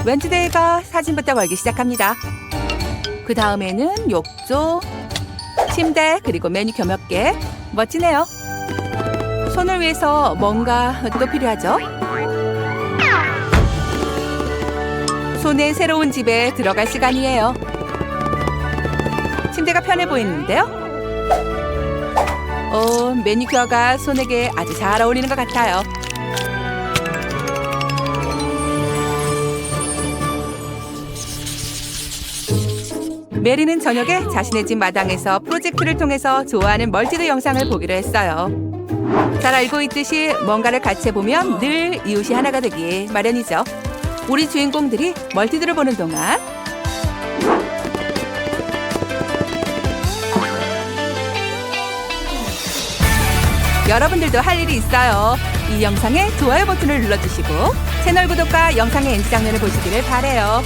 웬즈데이가 사진부터 걸기 시작합니다. 그 다음에는 욕조, 침대, 그리고 매니큐어 몇 개. 멋지네요. 손을 위해서 뭔가 또 필요하죠? 손의 새로운 집에 들어갈 시간이에요. 침대가 편해 보이는데요? 매니큐어가 손에게 아주 잘 어울리는 것 같아요. 메리는 저녁에 자신의 집 마당에서 프로젝트를 통해서 좋아하는 멀티드 영상을 보기로 했어요. 잘 알고 있듯이 뭔가를 같이 해보면 늘 이웃이 하나가 되기 마련이죠. 우리 주인공들이 멀티드를 보는 동안 여러분들도 할 일이 있어요. 이 영상에 좋아요 버튼을 눌러주시고 채널 구독과 영상의 NG 장면을 보시기를 바래요.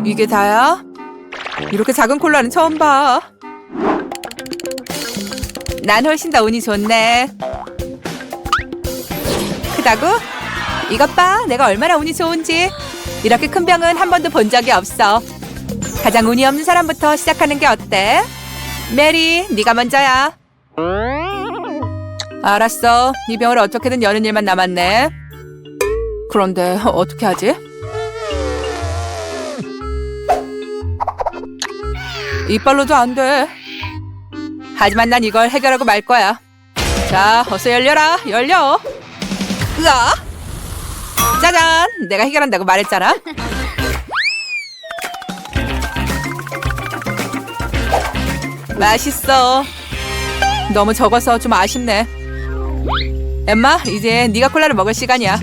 이게 다야? 이렇게 작은 콜라는 처음 봐. 난 훨씬 더 운이 좋네. 크다고? 이것 봐, 내가 얼마나 운이 좋은지. 이렇게 큰 병은 한 번도 본 적이 없어. 가장 운이 없는 사람부터 시작하는 게 어때? 메리, 네가 먼저야. 알았어. 이 병을 어떻게든 여는 일만 남았네. 그런데 어떻게 하지? 이빨로도 안 돼. 하지만 난 이걸 해결하고 말 거야. 자, 어서 열려라. 열려. 으아! 짜잔! 내가 해결한다고 말했잖아. 맛있어. 너무 적어서 좀 아쉽네. 엠마, 이제 네가 콜라를 먹을 시간이야.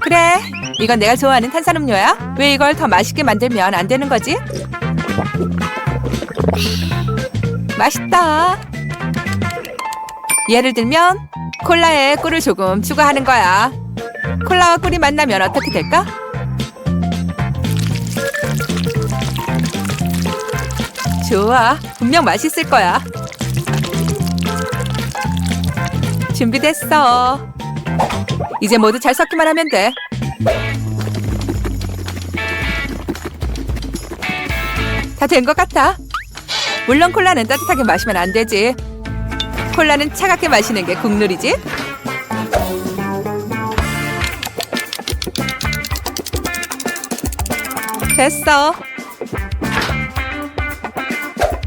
그래, 이건 내가 좋아하는 탄산음료야. 왜 이걸 더 맛있게 만들면 안 되는 거지? 맛있다. 예를 들면 콜라에 꿀을 조금 추가하는 거야. 콜라와 꿀이 만나면 어떻게 될까? 좋아, 분명 맛있을 거야. 준비됐어. 이제 모두 잘 섞기만 하면 돼. 다 된 것 같아. 물론 콜라는 따뜻하게 마시면 안 되지. 콜라는 차갑게 마시는 게 국룰이지. 됐어.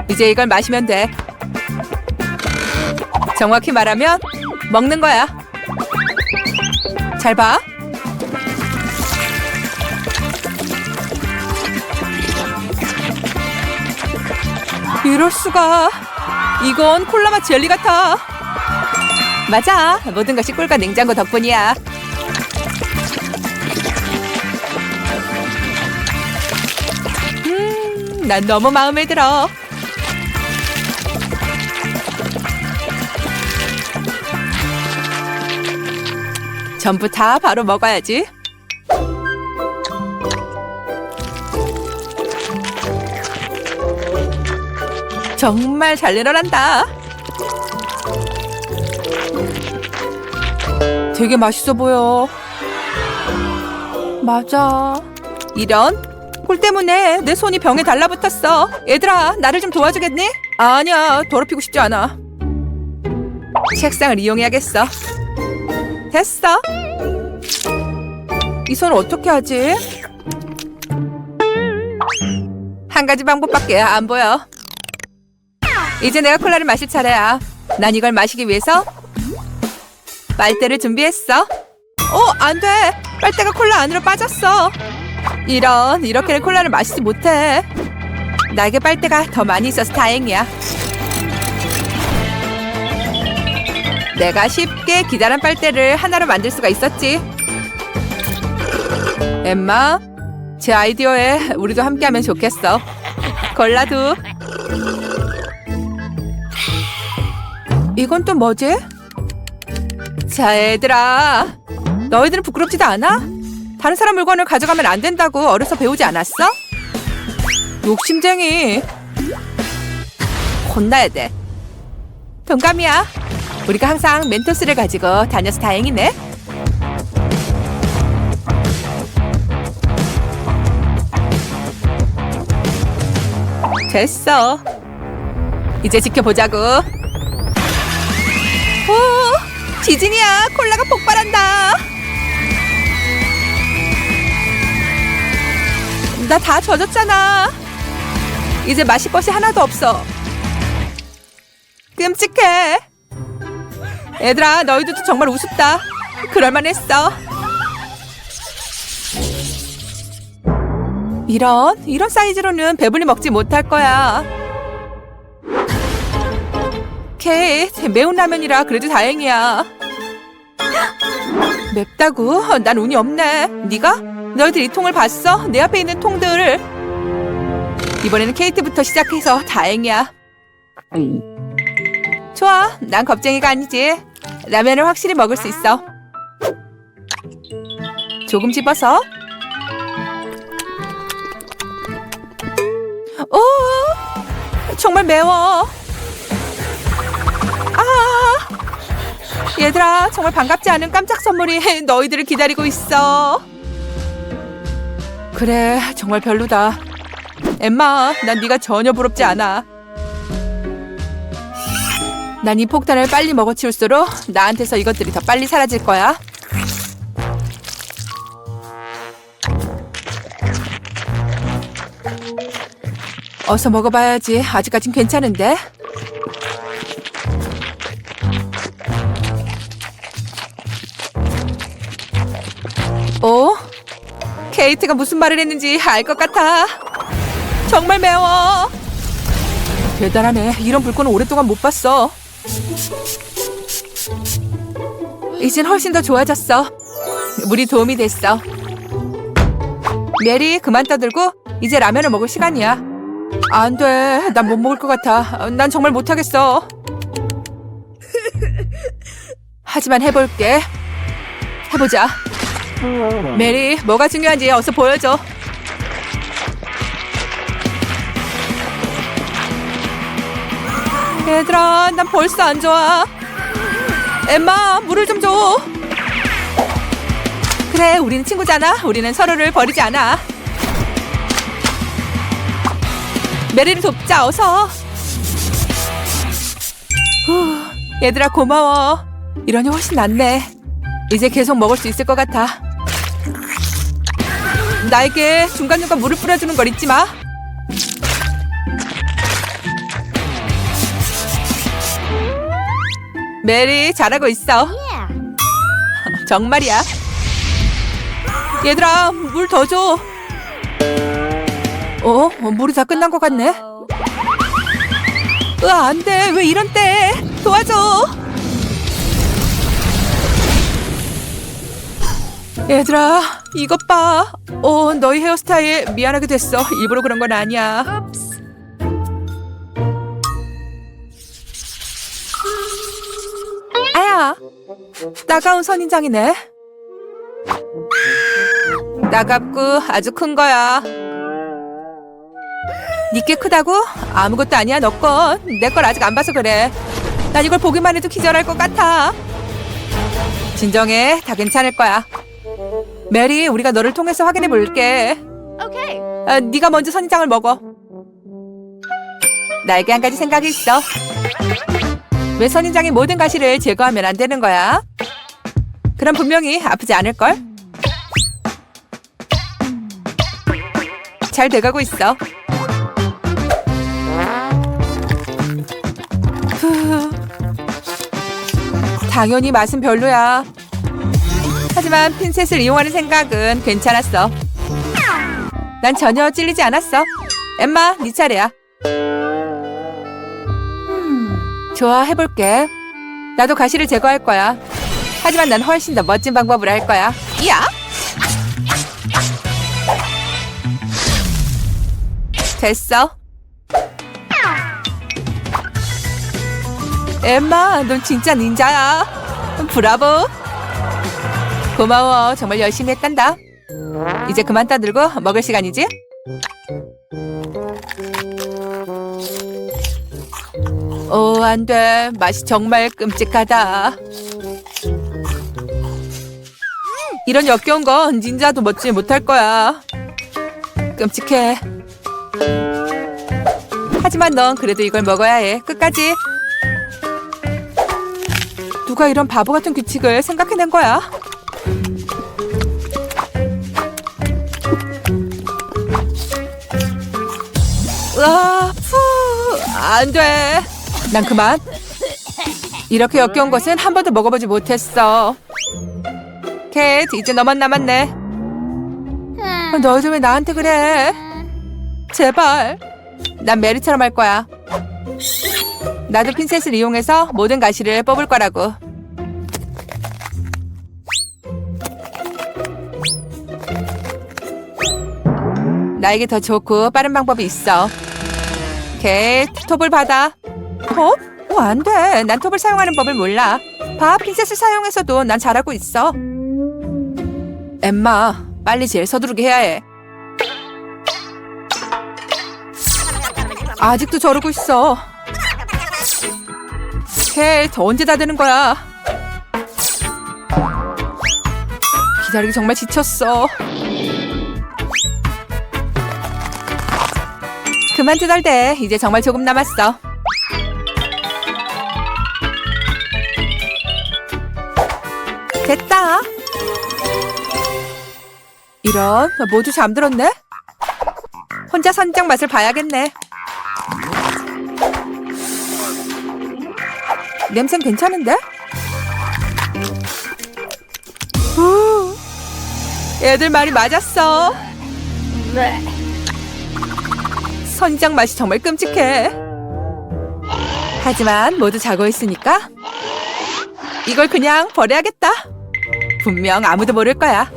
이제 이걸 마시면 돼. 정확히 말하면 먹는 거야. 잘 봐. 이럴 수가. 이건 콜라맛 젤리 같아. 맞아. 모든 것이 꿀과 냉장고 덕분이야. 난 너무 마음에 들어. 전부 다 바로 먹어야지. 정말 잘 내려간다. 되게 맛있어 보여. 맞아. 이런 꿀 때문에 내 손이 병에 달라붙었어. 얘들아, 나를 좀 도와주겠니? 아니야, 더럽히고 싶지 않아. 책상을 이용해야겠어. 됐어. 이 손을 어떻게 하지? 한 가지 방법밖에 안 보여. 이제 내가 콜라를 마실 차례야. 난 이걸 마시기 위해서 빨대를 준비했어. 안 돼. 빨대가 콜라 안으로 빠졌어. 이렇게는 콜라를 마시지 못해. 나에게 빨대가 더 많이 있어서 다행이야. 내가 쉽게 기다란 빨대를 하나로 만들 수가 있었지. 엠마, 제 아이디어에 우리도 함께하면 좋겠어. 콜라도. 이건 또 뭐지? 자, 얘들아. 너희들은 부끄럽지도 않아? 다른 사람 물건을 가져가면 안 된다고 어려서 배우지 않았어? 욕심쟁이. 혼나야 돼. 동감이야. 우리가 항상 멘토스를 가지고 다녀서 다행이네. 됐어. 이제 지켜보자고. 오, 지진이야. 콜라가 폭발한다. 나 다 젖었잖아. 이제 마실 것이 하나도 없어. 끔찍해. 얘들아, 너희들도 정말 우습다. 그럴만했어. 이런 사이즈로는 배불리 먹지 못할 거야. 케이트, 매운 라면이라 그래도 다행이야. 맵다고? 난 운이 없네. 네가? 너희들 이 통을 봤어? 내 앞에 있는 통들. 이번에는 케이트부터 시작해서 다행이야. 좋아, 난 겁쟁이가 아니지. 라면을 확실히 먹을 수 있어. 조금 집어서. 오, 정말 매워. 얘들아, 정말 반갑지 않은 깜짝 선물이 너희들을 기다리고 있어. 그래, 정말 별로다. 엠마, 난 네가 전혀 부럽지 않아. 난 이 폭탄을 빨리 먹어치울수록 나한테서 이것들이 더 빨리 사라질 거야. 어서 먹어봐야지. 아직까진 괜찮은데. 오? 케이트가 무슨 말을 했는지 알 것 같아. 정말 매워. 대단하네. 이런 불꽃은 오랫동안 못 봤어. 이젠 훨씬 더 좋아졌어. 물이 도움이 됐어. 메리, 그만 떠들고 이제 라면을 먹을 시간이야. 안 돼. 난 못 먹을 것 같아. 난 정말 못하겠어. 하지만 해볼게. 해보자. 메리, 뭐가 중요한지 어서 보여줘. 얘들아, 난 벌써 안 좋아. 엠마, 물을 좀 줘. 그래, 우리는 친구잖아. 우리는 서로를 버리지 않아. 메리를 돕자, 어서. 얘들아, 고마워. 이러니 훨씬 낫네. 이제 계속 먹을 수 있을 것 같아. 나에게 중간중간 물을 뿌려주는 걸 잊지 마. 메리, 잘하고 있어. 정말이야. 얘들아, 물 더 줘. 물이 다 끝난 것 같네. 안 돼. 왜 이런 때. 도와줘. 얘들아, 이것 봐. 너희 헤어스타일 미안하게 됐어. 일부러 그런 건 아니야. 아야, 따가운 선인장이네. 따갑고 아주 큰 거야. 니께 크다고? 아무것도 아니야, 너 건. 내 걸 아직 안 봐서 그래. 난 이걸 보기만 해도 기절할 것 같아. 진정해, 다 괜찮을 거야. 메리, 우리가 너를 통해서 확인해 볼게. 네가 먼저 선인장을 먹어. 나에게 한 가지 생각이 있어. 왜 선인장의 모든 가시를 제거하면 안 되는 거야? 그럼 분명히 아프지 않을걸? 잘 돼가고 있어. 당연히 맛은 별로야. 하지만 핀셋을 이용하는 생각은 괜찮았어. 난 전혀 찔리지 않았어. 엠마, 네 차례야. 좋아, 해볼게. 나도 가시를 제거할 거야. 하지만 난 훨씬 더 멋진 방법으로 할 거야. 이야! 됐어. 엠마, 넌 진짜 닌자야. 브라보. 고마워. 정말 열심히 했단다. 이제 그만 떠들고 먹을 시간이지? 안 돼. 맛이 정말 끔찍하다. 이런 역겨운 건 닌자도 먹지 못할 거야. 끔찍해. 하지만 넌 그래도 이걸 먹어야 해. 끝까지. 누가 이런 바보 같은 규칙을 생각해낸 거야? 으아, 안 돼. 난 그만. 이렇게 역겨운 것은 한 번도 먹어보지 못했어. 캣, 이제 너만 남았네. 너희들 왜 나한테 그래? 제발. 난 메리처럼 할 거야. 나도 핀셋을 이용해서 모든 가시를 뽑을 거라고. 나에게 더 좋고 빠른 방법이 있어. 캣, 톱을 받아. 톱? 안 돼. 난 톱을 사용하는 법을 몰라. 봐, 핀셋을 사용해서도 난 잘하고 있어. 엠마, 빨리 제일 서두르게 해야 해. 아직도 저러고 있어. 캣, 언제 다 되는 거야? 기다리기 정말 지쳤어. 그만 투덜대. 이제 정말 조금 남았어. 됐다. 이런, 모두 잠들었네? 혼자 선장 맛을 봐야겠네. 냄새는 괜찮은데? 애들 말이 맞았어. 선장 맛이 정말 끔찍해. 하지만 모두 자고 있으니까 이걸 그냥 버려야겠다. 분명 아무도 모를 거야.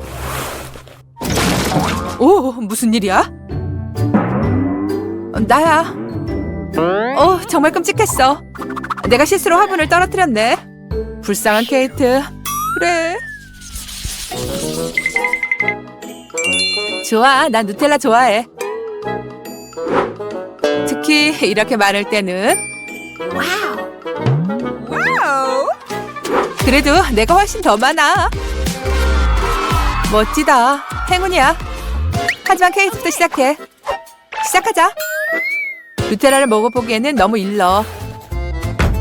오, 무슨 일이야? 나야. 정말 끔찍했어. 내가 실수로 화분을 떨어뜨렸네. 불쌍한 케이트. 그래. 좋아, 난 누텔라 좋아해. 특히 이렇게 많을 때는. 와우. 그래도 내가 훨씬 더 많아. 멋지다. 행운이야. 하지만 케이크부터 시작해. 시작하자. 누텔라를 먹어보기에는 너무 일러.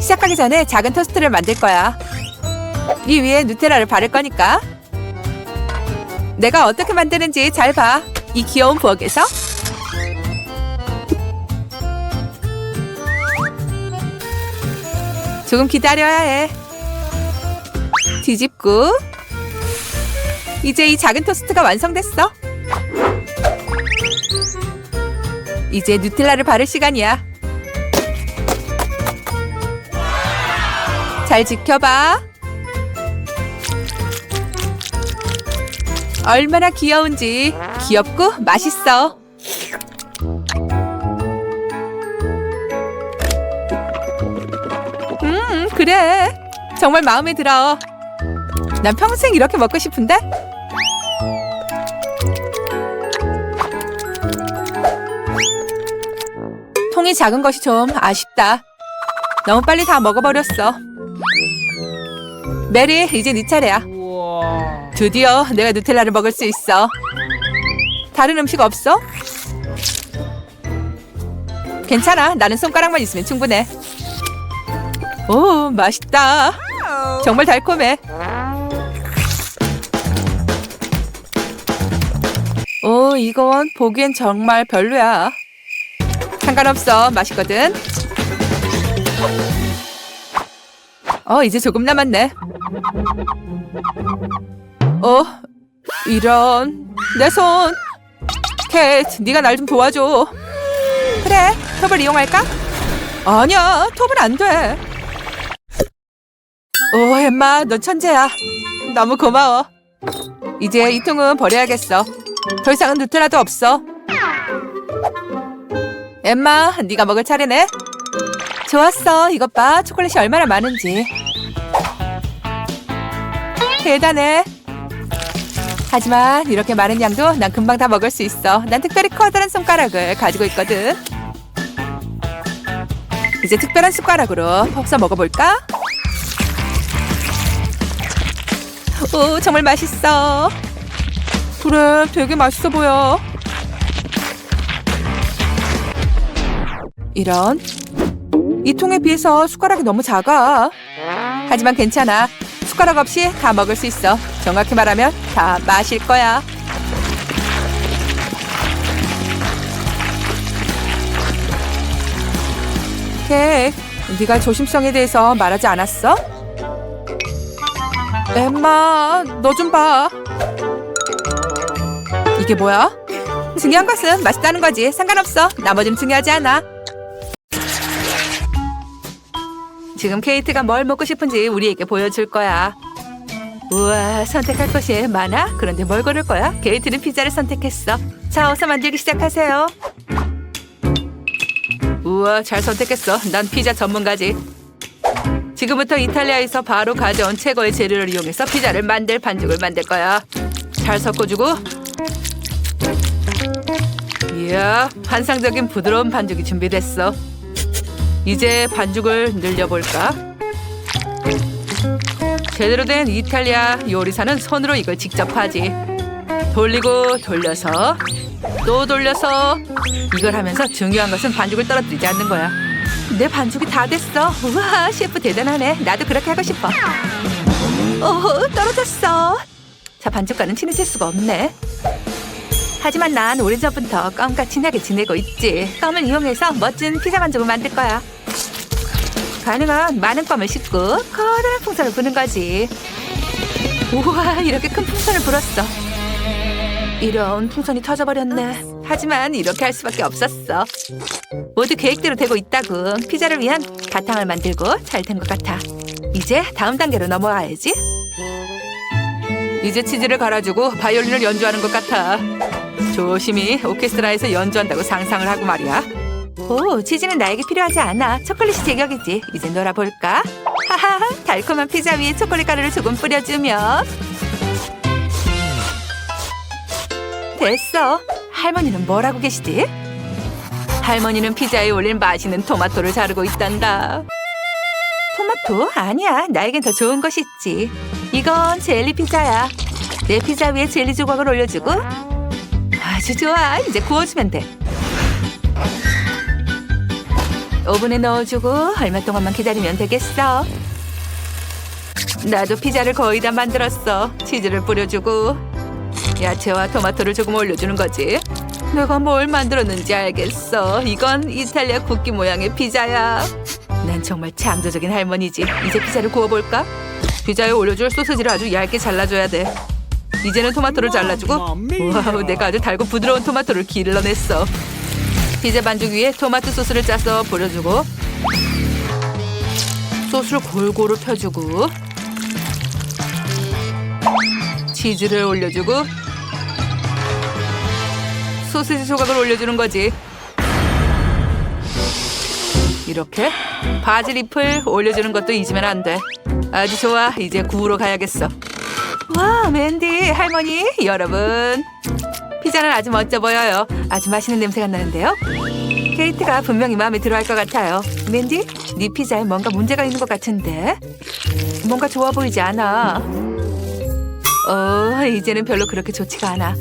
시작하기 전에 작은 토스트를 만들 거야. 이 위에 누텔라를 바를 거니까. 내가 어떻게 만드는지 잘 봐. 이 귀여운 부엌에서. 조금 기다려야 해. 뒤집고. 이제 이 작은 토스트가 완성됐어. 이제 누텔라를 바를 시간이야. 잘 지켜봐. 얼마나 귀여운지. 귀엽고 맛있어. 그래. 정말 마음에 들어. 난 평생 이렇게 먹고 싶은데? 통이 작은 것이 좀 아쉽다. 너무 빨리 다 먹어버렸어. 메리, 이제 네 차례야. 드디어 내가 누텔라를 먹을 수 있어. 다른 음식 없어? 괜찮아. 나는 손가락만 있으면 충분해. 오, 맛있다. 정말 달콤해. 오, 이건 보기엔 정말 별로야. 상관없어. 맛있거든. 이제 조금 남았네. 이런. 내 손. 캣, 네가 날 좀 도와줘. 그래, 톱을 이용할까? 아니야, 톱은 안 돼. 엠마, 넌 천재야. 너무 고마워. 이제 이 통은 버려야겠어. 더 이상은 누텔라도 없어. 엠마, 네가 먹을 차례네. 좋았어. 이것 봐. 초콜릿이 얼마나 많은지. 대단해. 하지만 이렇게 많은 양도 난 금방 다 먹을 수 있어. 난 특별히 커다란 손가락을 가지고 있거든. 이제 특별한 숟가락으로 퍽서 먹어볼까? 오, 정말 맛있어. 그래, 되게 맛있어 보여. 이런. 이 통에 비해서 숟가락이 너무 작아. 하지만 괜찮아. 숟가락 없이 다 먹을 수 있어. 정확히 말하면 다 마실 거야. 케이크, 네가 조심성에 대해서 말하지 않았어? 엠마, 너 좀 봐. 이게 뭐야? 중요한 것은 맛있다는 거지. 상관없어. 나머지는 중요하지 않아. 지금 케이트가 뭘 먹고 싶은지 우리에게 보여줄 거야. 우와, 선택할 것이 많아? 그런데 뭘 고를 거야? 케이트는 피자를 선택했어. 자, 어서 만들기 시작하세요. 우와, 잘 선택했어. 난 피자 전문가지. 지금부터 이탈리아에서 바로 가져온 최고의 재료를 이용해서 피자를 만들 반죽을 만들 거야. 잘 섞어주고. 이야, 환상적인 부드러운 반죽이 준비됐어. 이제 반죽을 늘려볼까? 제대로 된 이탈리아 요리사는 손으로 이걸 직접 하지. 돌리고 돌려서 또 돌려서. 이걸 하면서 중요한 것은 반죽을 떨어뜨리지 않는 거야. 내 반죽이 다 됐어. 우와, 셰프 대단하네. 나도 그렇게 하고 싶어. 오, 떨어졌어. 자, 반죽과는 친해질 수가 없네. 하지만 난 오래전부터 껌과 친하게 지내고 있지. 껌을 이용해서 멋진 피자 반죽을 만들 거야. 가능한 많은 껌을 싣고 커다란 풍선을 부는 거지. 우와, 이렇게 큰 풍선을 불었어. 이런, 풍선이 터져버렸네. 하지만 이렇게 할 수밖에 없었어. 모두 계획대로 되고 있다고. 피자를 위한 바탕을 만들고 잘 된 것 같아. 이제 다음 단계로 넘어가야지. 이제 치즈를 갈아주고 바이올린을 연주하는 것 같아. 조심히 오케스트라에서 연주한다고 상상을 하고 말이야. 오, 치즈는 나에게 필요하지 않아. 초콜릿이 제격이지. 이제 놀아볼까? 하하, 달콤한 피자 위에 초콜릿 가루를 조금 뿌려주면 됐어. 할머니는 뭘 하고 계시지? 할머니는 피자에 올린 맛있는 토마토를 자르고 있단다. 토마토? 아니야. 나에겐 더 좋은 것이 있지. 이건 젤리 피자야. 내 피자 위에 젤리 조각을 올려주고. 아주 좋아. 이제 구워주면 돼. 오븐에 넣어주고 얼마 동안만 기다리면 되겠어. 나도 피자를 거의 다 만들었어. 치즈를 뿌려주고 야채와 토마토를 조금 올려주는 거지. 내가 뭘 만들었는지 알겠어. 이건 이탈리아 국기 모양의 피자야. 난 정말 창조적인 할머니지. 이제 피자를 구워볼까? 피자에 올려줄 소시지를 아주 얇게 잘라줘야 돼. 이제는 토마토를 잘라주고. 와우, 내가 아주 달고 부드러운 토마토를 길러냈어. 피자 반죽 위에 토마토 소스를 짜서 뿌려주고 소스를 골고루 펴주고 치즈를 올려주고 소시지 조각을 올려주는 거지. 이렇게 바질 잎을 올려주는 것도 잊으면 안 돼. 아주 좋아. 이제 구우러 가야겠어. 와, 맨디, 할머니, 여러분. 피자는 아주 멋져 보여요. 아주 맛있는 냄새가 나는데요. 케이트가 분명히 마음에 들어할 것 같아요. 맨디, 네 피자에 뭔가 문제가 있는 것 같은데? 뭔가 좋아 보이지 않아. 이제는 별로 그렇게 좋지가 않아.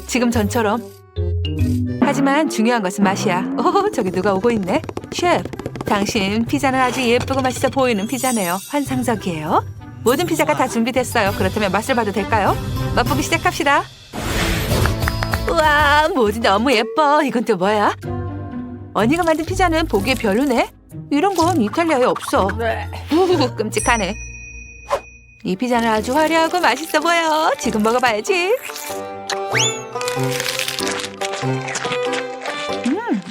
지금 전처럼. 하지만 중요한 것은 맛이야. 저기 누가 오고 있네. 셰프, 당신 피자는 아주 예쁘고 맛있어 보이는 피자네요. 환상적이에요. 모든 피자가 다 준비됐어요. 그렇다면 맛을 봐도 될까요? 맛보기 시작합시다. 우와, 모두 너무 예뻐. 이건 또 뭐야? 언니가 만든 피자는 보기에 별로네. 이런 건 이탈리아에 없어. 끔찍하네. 이 피자는 아주 화려하고 맛있어 보여. 지금 먹어봐야지.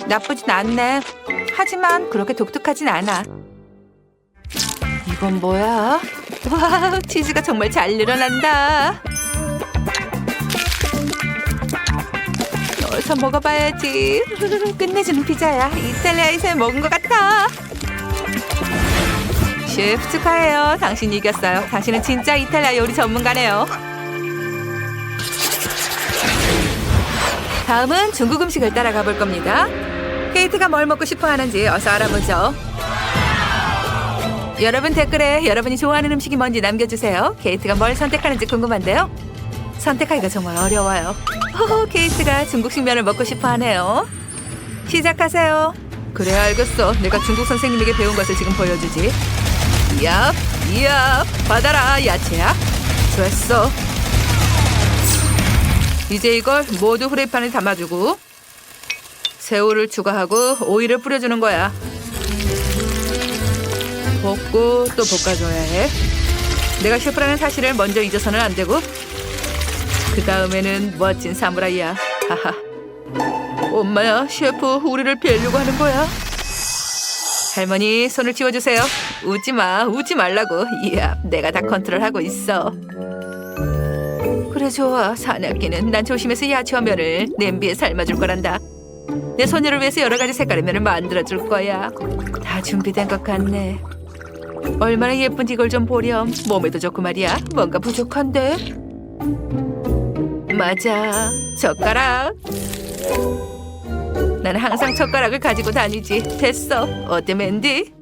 나쁘진 않네. 하지만 그렇게 독특하진 않아. 이건 뭐야? 와, 치즈가 정말 잘 늘어난다. 어서 먹어봐야지. 끝내주는 피자야. 이탈리아에서 먹은 것 같아. 셰프 축하해요. 당신이 이겼어요. 당신은 진짜 이탈리아 요리 전문가네요. 다음은 중국 음식을 따라가 볼 겁니다. 케이트가 뭘 먹고 싶어 하는지 어서 알아보죠. 여러분 댓글에 여러분이 좋아하는 음식이 뭔지 남겨주세요. 케이트가 뭘 선택하는지 궁금한데요. 선택하기가 정말 어려워요. 케이트가 중국식 면을 먹고 싶어 하네요. 시작하세요. 그래 알겠어. 내가 중국 선생님에게 배운 것을 지금 보여주지. 이야 받아라 야채야. 됐어. 이제 이걸 모두 후라이팬에 담아주고 새우를 추가하고 오일을 뿌려주는 거야. 볶고 또 볶아줘야 해. 내가 셰프라는 사실을 먼저 잊어서는 안 되고 그 다음에는 멋진 사무라이야. 하하. 엄마야, 셰프 우리를 뵈려고 하는 거야. 할머니, 손을 치워주세요. 웃지 마, 웃지 말라고. 이야, 내가 다 컨트롤하고 있어. 그래 좋아. 사납기는 난 조심해서 야채와 면을 냄비에 삶아줄 거란다. 내 소녀를 위해서 여러 가지 색깔의 면을 만들어줄 거야. 다 준비된 것 같네. 얼마나 예쁜지 이걸 좀 보렴. 몸에도 좋고 말이야. 뭔가 부족한데? 맞아, 젓가락. 나는 항상 젓가락을 가지고 다니지. 됐어. 어때 맨디?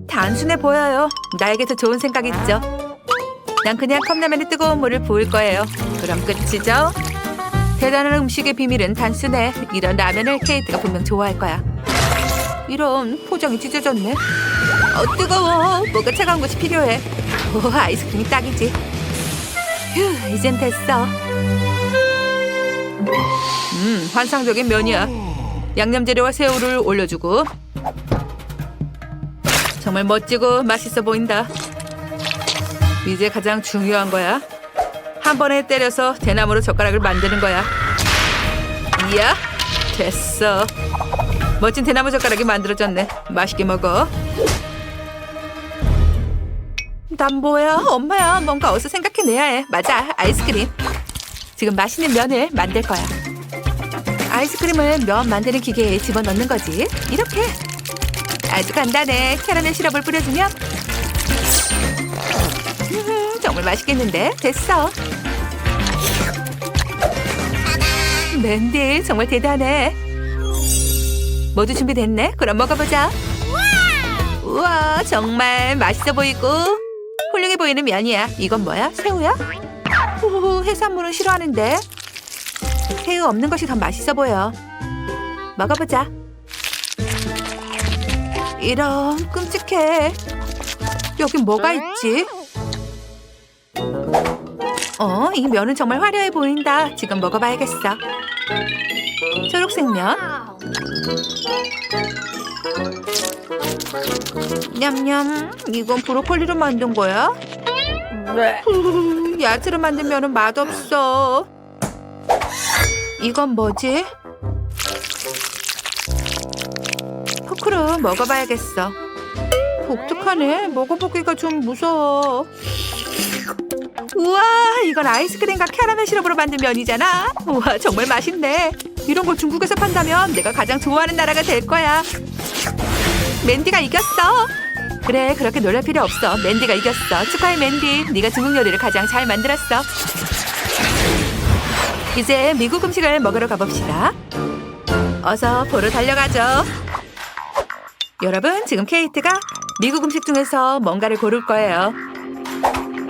단순해 보여요. 나에게 더 좋은 생각 있죠? 난 그냥 컵라면에 뜨거운 물을 부을 거예요. 그럼 끝이죠? 대단한 음식의 비밀은 단순해. 이런 라면을 케이트가 분명 좋아할 거야. 이런 포장이 찢어졌네. 뜨거워. 뭔가 차가운 것이 필요해. 오, 아이스크림이 딱이지. 휴, 이젠 됐어. 환상적인 면이야. 양념재료와 새우를 올려주고 정말 멋지고 맛있어 보인다. 이제 가장 중요한 거야. 한 번에 때려서 대나무로 젓가락을 만드는 거야. 이야, 됐어. 멋진 대나무 젓가락이 만들어졌네. 맛있게 먹어. 난 뭐야? 엄마야. 뭔가 어서 생각해내야 해. 맞아, 아이스크림. 지금 맛있는 면을 만들 거야. 아이스크림을 면 만드는 기계에 집어넣는 거지. 이렇게. 아주 간단해. 캐러멜 시럽을 뿌려주면 정말 맛있겠는데? 됐어. 맨디 정말 대단해. 모두 준비됐네? 그럼 먹어보자. 우와, 정말 맛있어 보이고 훌륭해 보이는 면이야. 이건 뭐야? 새우야? 오, 해산물은 싫어하는데 새우 없는 것이 더 맛있어 보여. 먹어보자. 이런, 끔찍해. 여긴 뭐가 있지? 이 면은 정말 화려해 보인다. 지금 먹어봐야겠어. 초록색 면. 냠냠. 이건 브로콜리로 만든 거야? 야채로 만든 면은 맛없어. 이건 뭐지? 포크로 먹어봐야겠어. 독특하네. 먹어보기가 좀 무서워. 우와, 이건 아이스크림과 캐러멜 시럽으로 만든 면이잖아. 우와, 정말 맛있네. 이런 걸 중국에서 판다면 내가 가장 좋아하는 나라가 될 거야. 맨디가 이겼어. 그래, 그렇게 놀랄 필요 없어. 맨디가 이겼어. 축하해 맨디. 네가 중국 요리를 가장 잘 만들었어. 이제 미국 음식을 먹으러 가봅시다. 어서 보러 달려가죠. 여러분, 지금 케이트가 미국 음식 중에서 뭔가를 고를 거예요.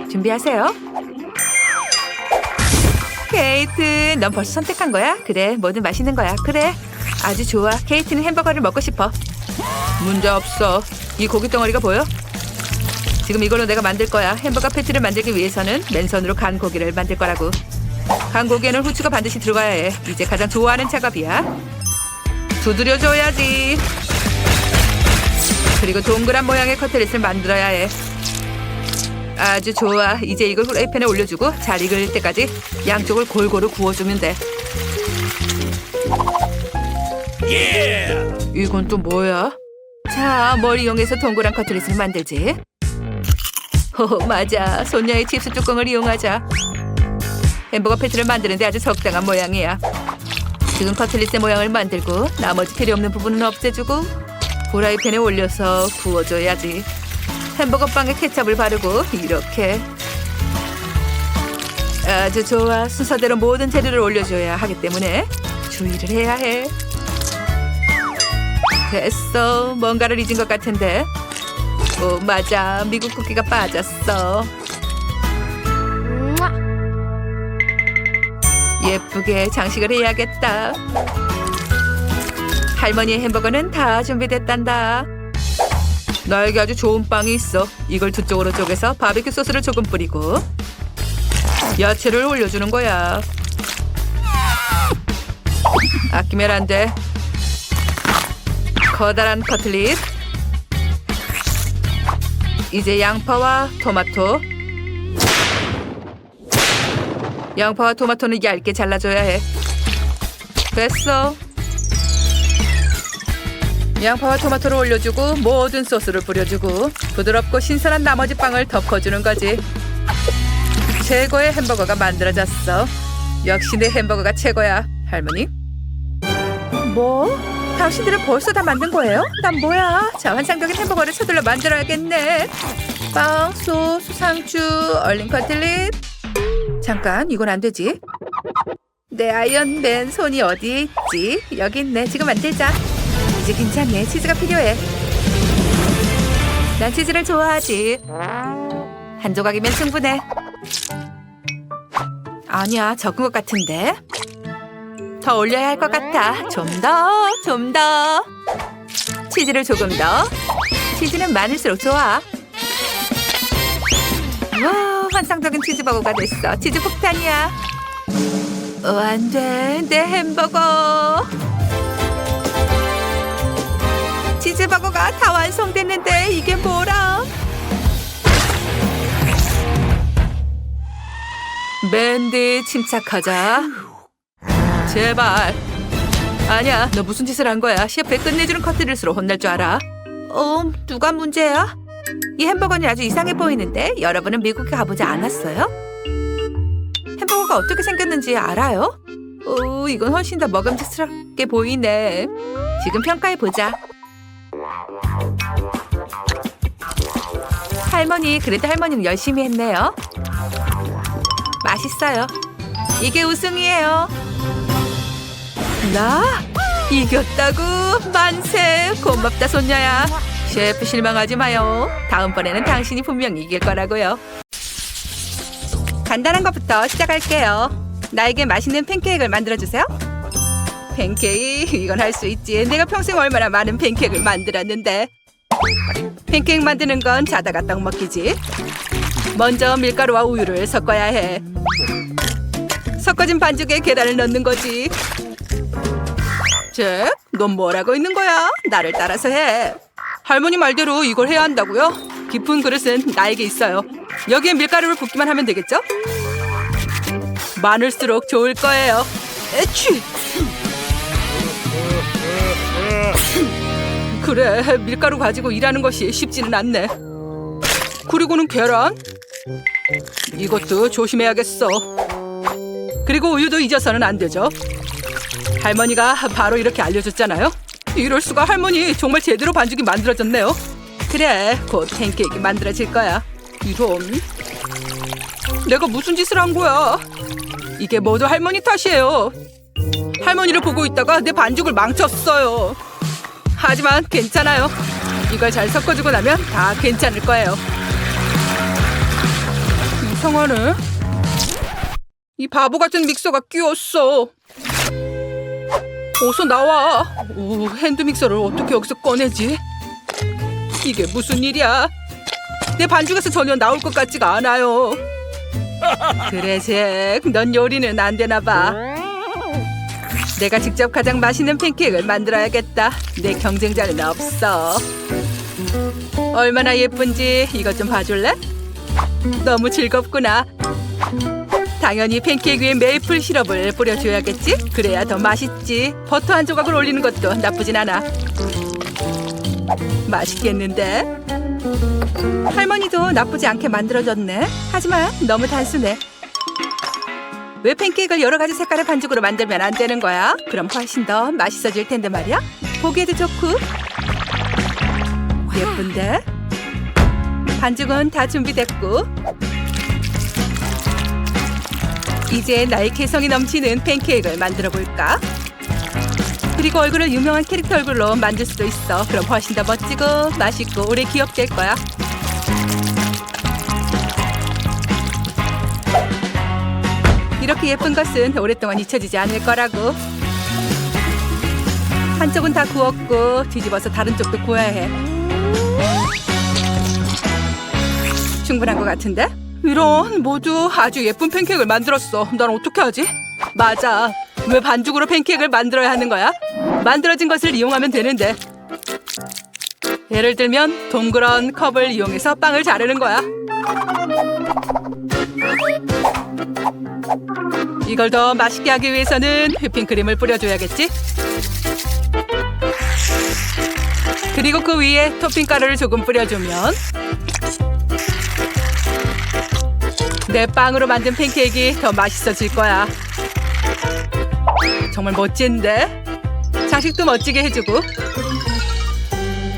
준비하세요. 케이트, 넌 벌써 선택한 거야? 그래, 뭐든 맛있는 거야. 그래, 아주 좋아. 케이트는 햄버거를 먹고 싶어. 문제 없어. 이 고기 덩어리가 보여? 지금 이걸로 내가 만들 거야. 햄버거 패티를 만들기 위해서는 맨손으로 간 고기를 만들 거라고. 간 고기에는 후추가 반드시 들어가야 해. 이제 가장 좋아하는 작업이야. 두드려줘야지. 그리고 동그란 모양의 커틀릿을 만들어야 해. 아주 좋아. 이제 이걸 후라이팬에 올려주고 잘 익을 때까지 양쪽을 골고루 구워주면 돼. 이건 또 뭐야? 자, 뭘 이용해서 동그란 커틀릿을 만들지? 맞아. 손녀의 칩스 뚜껑을 이용하자. 햄버거 패티를 만드는데 아주 적당한 모양이야. 지금 커틀릿의 모양을 만들고 나머지 필요 없는 부분은 없애주고 후라이팬에 올려서 구워줘야지. 햄버거 빵에 케첩을 바르고 이렇게. 아주 좋아. 순서대로 모든 재료를 올려줘야 하기 때문에 주의를 해야 해. 됐어. 뭔가를 잊은 것 같은데. 오, 맞아. 미국 쿠키가 빠졌어. 예쁘게 장식을 해야겠다. 할머니의 햄버거는 다 준비됐단다. 나에게 아주 좋은 빵이 있어. 이걸 두 쪽으로 쪼개서 바비큐 소스를 조금 뿌리고 야채를 올려주는 거야. 아끼면 안 돼. 커다란 커틀릿. 이제 양파와 토마토. 양파와 토마토는 얇게 잘라줘야 해. 됐어. 양파와 토마토를 올려주고 모든 소스를 뿌려주고 부드럽고 신선한 나머지 빵을 덮어주는 거지. 최고의 햄버거가 만들어졌어. 역시 내 햄버거가 최고야, 할머니. 뭐? 당신들은 벌써 다 만든 거예요? 난 뭐야? 자, 환상적인 햄버거를 서둘러 만들어야겠네. 빵, 소스, 상추, 얼린 커틀릿. 잠깐, 이건 안 되지. 내 아이언맨 손이 어디에 있지? 여기 있네. 지금 만들자. 이제 괜찮네. 치즈가 필요해. 난 치즈를 좋아하지. 한 조각이면 충분해. 아니야, 적은 것 같은데. 더 올려야 할 것 같아. 좀 더. 치즈를 조금 더. 치즈는 많을수록 좋아. 와, 환상적인 치즈버거가 됐어. 치즈 폭탄이야. 안 돼. 내 햄버거. 치즈버거가 다 완성됐는데 이게 뭐라? 맨디, 침착하자. 제발. 아니야, 너 무슨 짓을 한 거야? 셰프의 끝내주는 커트릿으로 혼날 줄 알아? 누가 문제야? 이 햄버거는 아주 이상해 보이는데 여러분은 미국에 가보지 않았어요? 햄버거가 어떻게 생겼는지 알아요? 이건 훨씬 더 먹음직스럽게 보이네. 지금 평가해보자. 그래도 할머니는 열심히 했네요. 맛있어요. 이게 우승이에요. 나? 이겼다고? 만세! 고맙다, 손녀야. 셰프 실망하지 마요. 다음번에는 당신이 분명히 이길 거라고요. 간단한 것부터 시작할게요. 나에게 맛있는 팬케이크를 만들어주세요. 팬케이크? 이건 할 수 있지. 내가 평생 얼마나 많은 팬케이크를 만들었는데. 팬케이크 만드는 건 자다가 떡 먹기지. 먼저 밀가루와 우유를 섞어야 해. 섞어진 반죽에 계란을 넣는 거지. 잭, 넌 뭘 하고 있는 거야? 나를 따라서 해. 할머니 말대로 이걸 해야 한다고요? 깊은 그릇은 나에게 있어요. 여기에 밀가루를 붓기만 하면 되겠죠? 많을수록 좋을 거예요. 에취! 그래, 밀가루 가지고 일하는 것이 쉽지는 않네. 그리고는 계란? 이것도 조심해야겠어. 그리고 우유도 잊어서는 안 되죠. 할머니가 바로 이렇게 알려줬잖아요. 이럴 수가, 할머니 정말 제대로 반죽이 만들어졌네요. 그래, 곧 팬케이크 만들어질 거야. 이런, 내가 무슨 짓을 한 거야? 이게 모두 할머니 탓이에요. 할머니를 보고 있다가 내 반죽을 망쳤어요. 하지만 괜찮아요. 이걸 잘 섞어주고 나면 다 괜찮을 거예요. 이상하네. 이 바보 같은 믹서가 끼웠어. 어서 나와. 핸드 믹서를 어떻게 여기서 꺼내지? 이게 무슨 일이야? 내 반죽에서 전혀 나올 것 같지가 않아요. 그래, 잭. 넌 요리는 안 되나 봐. 내가 직접 가장 맛있는 팬케이크를 만들어야겠다. 내 경쟁자는 없어. 얼마나 예쁜지 이것 좀 봐줄래? 너무 즐겁구나. 당연히 팬케이크 위에 메이플 시럽을 뿌려줘야겠지? 그래야 더 맛있지. 버터 한 조각을 올리는 것도 나쁘진 않아. 맛있겠는데? 할머니도 나쁘지 않게 만들어졌네. 하지만 너무 단순해. 왜 팬케이크를 여러 가지 색깔의 반죽으로 만들면 안 되는 거야? 그럼 훨씬 더 맛있어질 텐데 말이야. 보기에도 좋고 예쁜데? 반죽은 다 준비됐고 이제 나의 개성이 넘치는 팬케이크를 만들어 볼까? 그리고 얼굴을 유명한 캐릭터 얼굴로 만들 수도 있어. 그럼 훨씬 더 멋지고 맛있고 오래 기억될 거야. 이렇게 예쁜 것은 오랫동안 잊혀지지 않을 거라고. 한쪽은 다 구웠고 뒤집어서 다른 쪽도 구워야 해. 충분한 것 같은데? 이런, 모두 아주 예쁜 팬케이크를 만들었어. 난 어떻게 하지? 맞아. 왜 반죽으로 팬케이크를 만들어야 하는 거야? 만들어진 것을 이용하면 되는데. 예를 들면 동그란 컵을 이용해서 빵을 자르는 거야. 이걸 더 맛있게 하기 위해서는 휘핑크림을 뿌려줘야겠지? 그리고 그 위에 토핑 가루를 조금 뿌려주면 내 빵으로 만든 팬케이크가 더 맛있어질 거야. 정말 멋진데? 장식도 멋지게 해주고.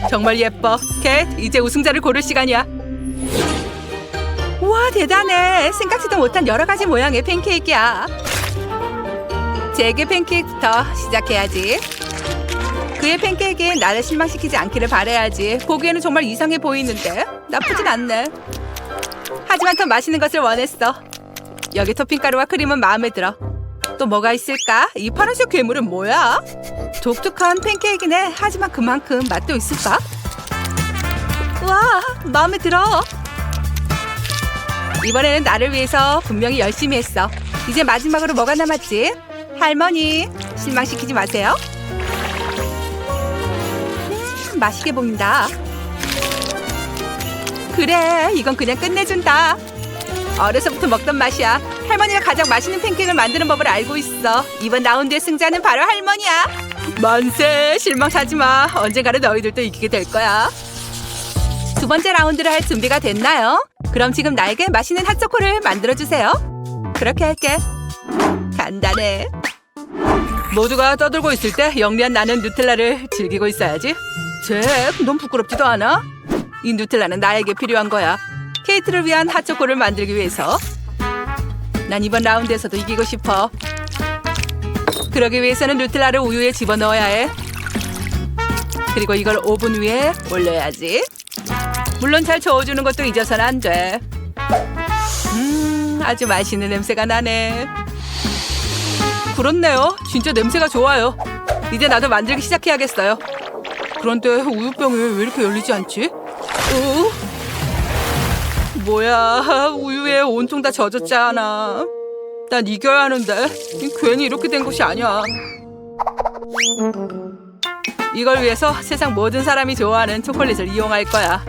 정말 예뻐. 캣, 이제 우승자를 고를 시간이야. 우와, 대단해. 생각지도 못한 여러 가지 모양의 팬케이크야. 제게 팬케이크부터 시작해야지. 그의 팬케이크엔 나를 실망시키지 않기를 바라야지. 보기에는 정말 이상해 보이는데 나쁘진 않네. 하지만 더 맛있는 것을 원했어. 여기 토핑가루와 크림은 마음에 들어. 또 뭐가 있을까? 이 파란색 괴물은 뭐야? 독특한 팬케이크네. 하지만 그만큼 맛도 있을까? 우와, 마음에 들어. 이번에는 나를 위해서 분명히 열심히 했어. 이제 마지막으로 뭐가 남았지? 할머니, 실망시키지 마세요. 맛있게 보인다. 그래, 이건 그냥 끝내준다. 어려서부터 먹던 맛이야. 할머니가 가장 맛있는 팬케이크를 만드는 법을 알고 있어. 이번 라운드의 승자는 바로 할머니야. 만세, 실망 사지 마. 언젠가는 너희들도 이기게 될 거야. 두 번째 라운드를 할 준비가 됐나요? 그럼 지금 나에게 맛있는 핫초코를 만들어주세요. 그렇게 할게. 간단해. 모두가 떠들고 있을 때 영리한 나는 누텔라를 즐기고 있어야지. 잭, 넌 부끄럽지도 않아? 이 누텔라는 나에게 필요한 거야. 케이트를 위한 핫초코를 만들기 위해서. 난 이번 라운드에서도 이기고 싶어. 그러기 위해서는 누텔라를 우유에 집어넣어야 해. 그리고 이걸 오븐 위에 올려야지. 물론 잘 저어주는 것도 잊어서는 안 돼. 아주 맛있는 냄새가 나네. 그렇네요. 진짜 냄새가 좋아요. 이제 나도 만들기 시작해야겠어요. 그런데 우유병이 왜 이렇게 열리지 않지? 뭐야, 우유에 온통 다 젖었잖아. 난 이겨야 하는데 괜히 이렇게 된 것이 아니야. 이걸 위해서 세상 모든 사람이 좋아하는 초콜릿을 이용할 거야.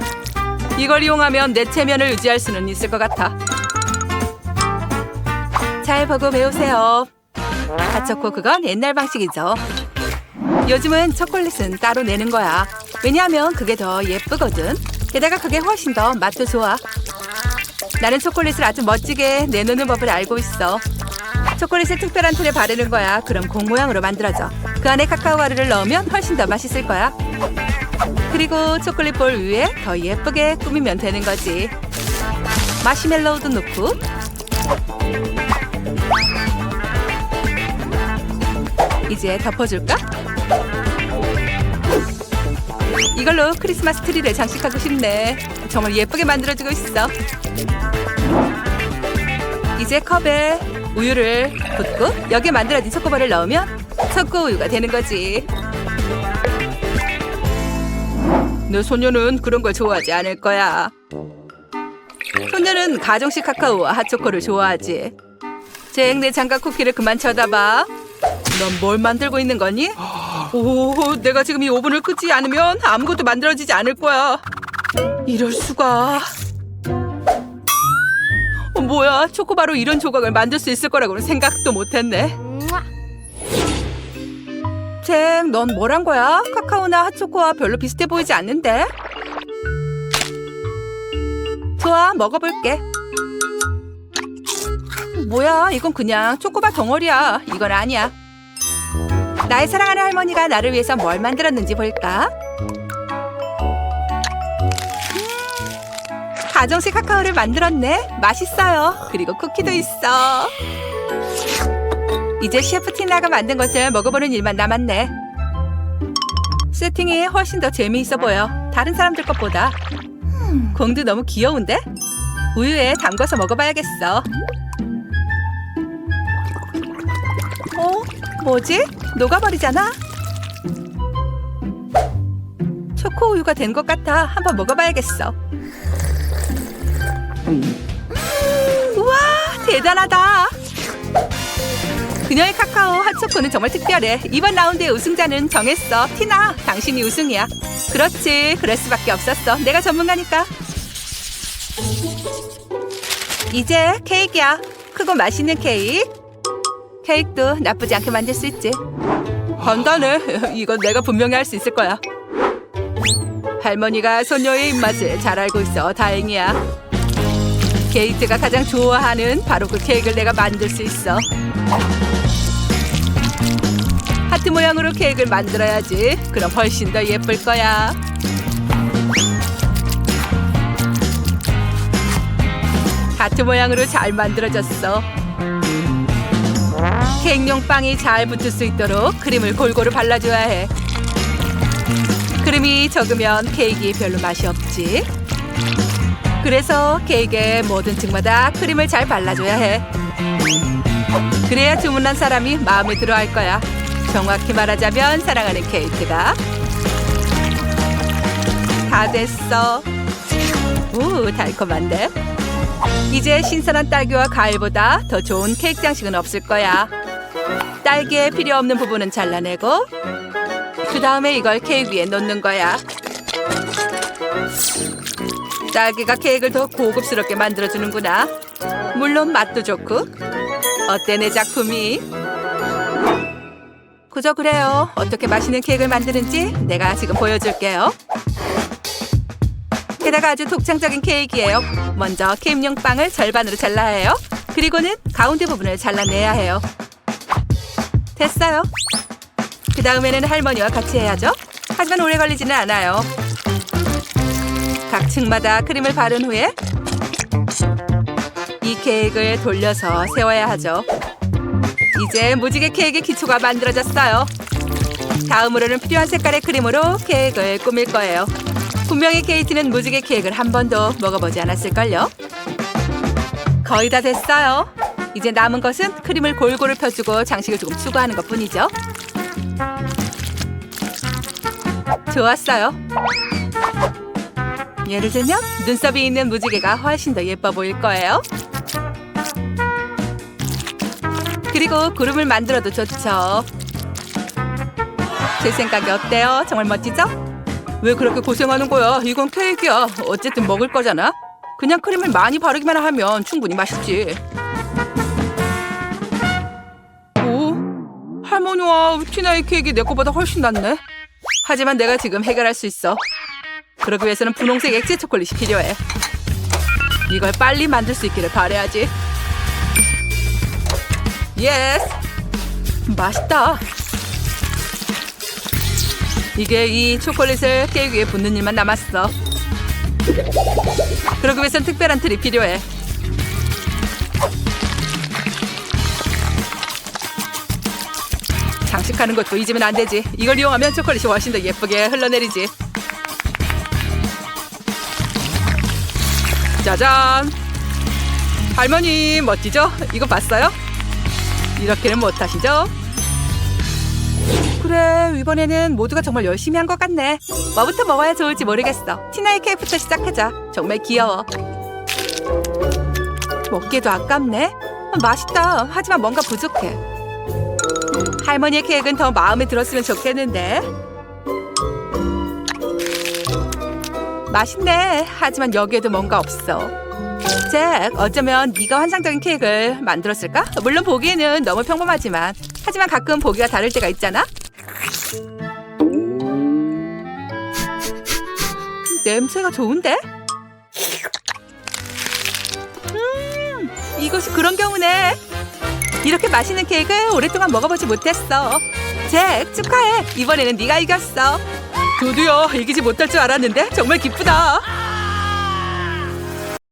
이걸 이용하면 내 체면을 유지할 수는 있을 것 같아. 잘 보고 배우세요. 핫초코, 그건 옛날 방식이죠. 요즘은 초콜릿은 따로 내는 거야. 왜냐하면 그게 더 예쁘거든. 게다가 그게 훨씬 더 맛도 좋아. 나는 초콜릿을 아주 멋지게 내놓는 법을 알고 있어. 초콜릿을 특별한 틀에 바르는 거야. 그럼 공 모양으로 만들어져. 그 안에 카카오 가루를 넣으면 훨씬 더 맛있을 거야. 그리고 초콜릿 볼 위에 더 예쁘게 꾸미면 되는 거지. 마시멜로우도 넣고. 이제 덮어줄까? 이걸로 크리스마스 트리를 장식하고 싶네. 정말 예쁘게 만들어지고 있어. 이제 컵에 우유를 붓고 여기에 만들어진 초코볼을 넣으면 초코 우유가 되는 거지. 내 소녀는 그런 걸 좋아하지 않을 거야. 소녀는 가정식 카카오와 핫초코를 좋아하지. 잭, 내 장갑 쿠키를 그만 쳐다봐. 넌 뭘 만들고 있는 거니? 오, 내가 지금 이 오븐을 끄지 않으면 아무것도 만들어지지 않을 거야. 이럴 수가. 뭐야, 초코바로 이런 조각을 만들 수 있을 거라고는 생각도 못했네. 잭, 넌 뭘 한 거야? 카카오나 핫초코와 별로 비슷해 보이지 않는데? 좋아, 먹어볼게. 뭐야, 이건 그냥 초코바 덩어리야. 이건 아니야. 나의 사랑하는 할머니가 나를 위해서 뭘 만들었는지 볼까? 가정식 카카오를 만들었네. 맛있어요. 그리고 쿠키도 있어. 이제 셰프 티나가 만든 것을 먹어보는 일만 남았네. 세팅이 훨씬 더 재미있어 보여. 다른 사람들 것보다. 공도 너무 귀여운데? 우유에 담궈서 먹어봐야겠어. 뭐지? 녹아버리잖아? 코코 우유가 된 것 같아. 한번 먹어봐야겠어. 우와, 대단하다. 그녀의 카카오 핫초코는 정말 특별해. 이번 라운드의 우승자는 정했어. 티나, 당신이 우승이야. 그렇지, 그럴 수밖에 없었어. 내가 전문가니까. 이제 케이크야. 크고 맛있는 케이크. 케이크도 나쁘지 않게 만들 수 있지. 간단해. 이건 내가 분명히 할 수 있을 거야. 할머니가 소녀의 입맛을 잘 알고 있어. 다행이야. 게이트가 가장 좋아하는 바로 그 케이크를 내가 만들 수 있어. 하트 모양으로 케이크를 만들어야지. 그럼 훨씬 더 예쁠 거야. 하트 모양으로 잘 만들어졌어. 케이크용 빵이 잘 붙을 수 있도록 크림을 골고루 발라줘야 해. 크림이 적으면 케이크에 별로 맛이 없지. 그래서 케이크의 모든 층마다 크림을 잘 발라줘야 해. 그래야 주문한 사람이 마음에 들어할 거야. 정확히 말하자면 사랑하는 케이크가 다 됐어. 오, 달콤한데? 이제 신선한 딸기와 과일보다 더 좋은 케이크 장식은 없을 거야. 딸기에 필요 없는 부분은 잘라내고 그 다음에 이걸 케이크 위에 놓는 거야. 딸기가 케이크를 더 고급스럽게 만들어주는구나. 물론 맛도 좋고. 어때 내 작품이? 그저 그래요. 어떻게 맛있는 케이크를 만드는지 내가 지금 보여줄게요. 게다가 아주 독창적인 케이크예요. 먼저 케이크용 빵을 절반으로 잘라야 해요. 그리고는 가운데 부분을 잘라내야 해요. 됐어요. 그 다음에는 할머니와 같이 해야죠. 하지만 오래 걸리지는 않아요. 각 층마다 크림을 바른 후에 이 케이크를 돌려서 세워야 하죠. 이제 무지개 케이크 기초가 만들어졌어요. 다음으로는 필요한 색깔의 크림으로 케이크를 꾸밀 거예요. 분명히 케이티는 무지개 케이크를 한 번도 먹어보지 않았을걸요? 거의 다 됐어요. 이제 남은 것은 크림을 골고루 펴주고 장식을 조금 추가하는 것뿐이죠. 좋았어요. 예를 들면 눈썹이 있는 무지개가 훨씬 더 예뻐 보일 거예요. 그리고 구름을 만들어도 좋죠. 제 생각이 어때요? 정말 멋지죠? 왜 그렇게 고생하는 거야? 이건 케이크야. 어쨌든 먹을 거잖아. 그냥 크림을 많이 바르기만 하면 충분히 맛있지. 오, 할머니와 티나의 케이크 내 거보다 훨씬 낫네. 하지만 내가 지금 해결할 수 있어. 그러기 위해서는 분홍색 액체 초콜릿이 필요해. 이걸 빨리 만들 수 있기를 바라야지. 예스! 맛있다. 이게 이 초콜릿을 케이크 위에 붓는 일만 남았어. 그러기 위해서는 특별한 틀이 필요해. 장식하는 것도 잊으면 안 되지. 이걸 이용하면 초콜릿이 훨씬 더 예쁘게 흘러내리지. 짜잔! 할머니 멋지죠? 이거 봤어요? 이렇게는 못하시죠? 그래, 이번에는 모두가 정말 열심히 한 것 같네. 뭐부터 먹어야 좋을지 모르겠어. 티나의 케이크부터 시작하자. 정말 귀여워. 먹기에도 아깝네. 맛있다. 하지만 뭔가 부족해. 할머니의 케이크는 더 마음에 들었으면 좋겠는데. 맛있네. 하지만 여기에도 뭔가 없어. 잭, 어쩌면 네가 환상적인 케이크를 만들었을까? 물론 보기에는 너무 평범하지만 하지만 가끔 보기가 다를 때가 있잖아. 냄새가 좋은데? 이것이 그런 경우네. 이렇게 맛있는 케이크 오랫동안 먹어보지 못했어. 잭, 축하해. 이번에는 네가 이겼어. 드디어 이기지 못할 줄 알았는데 정말 기쁘다.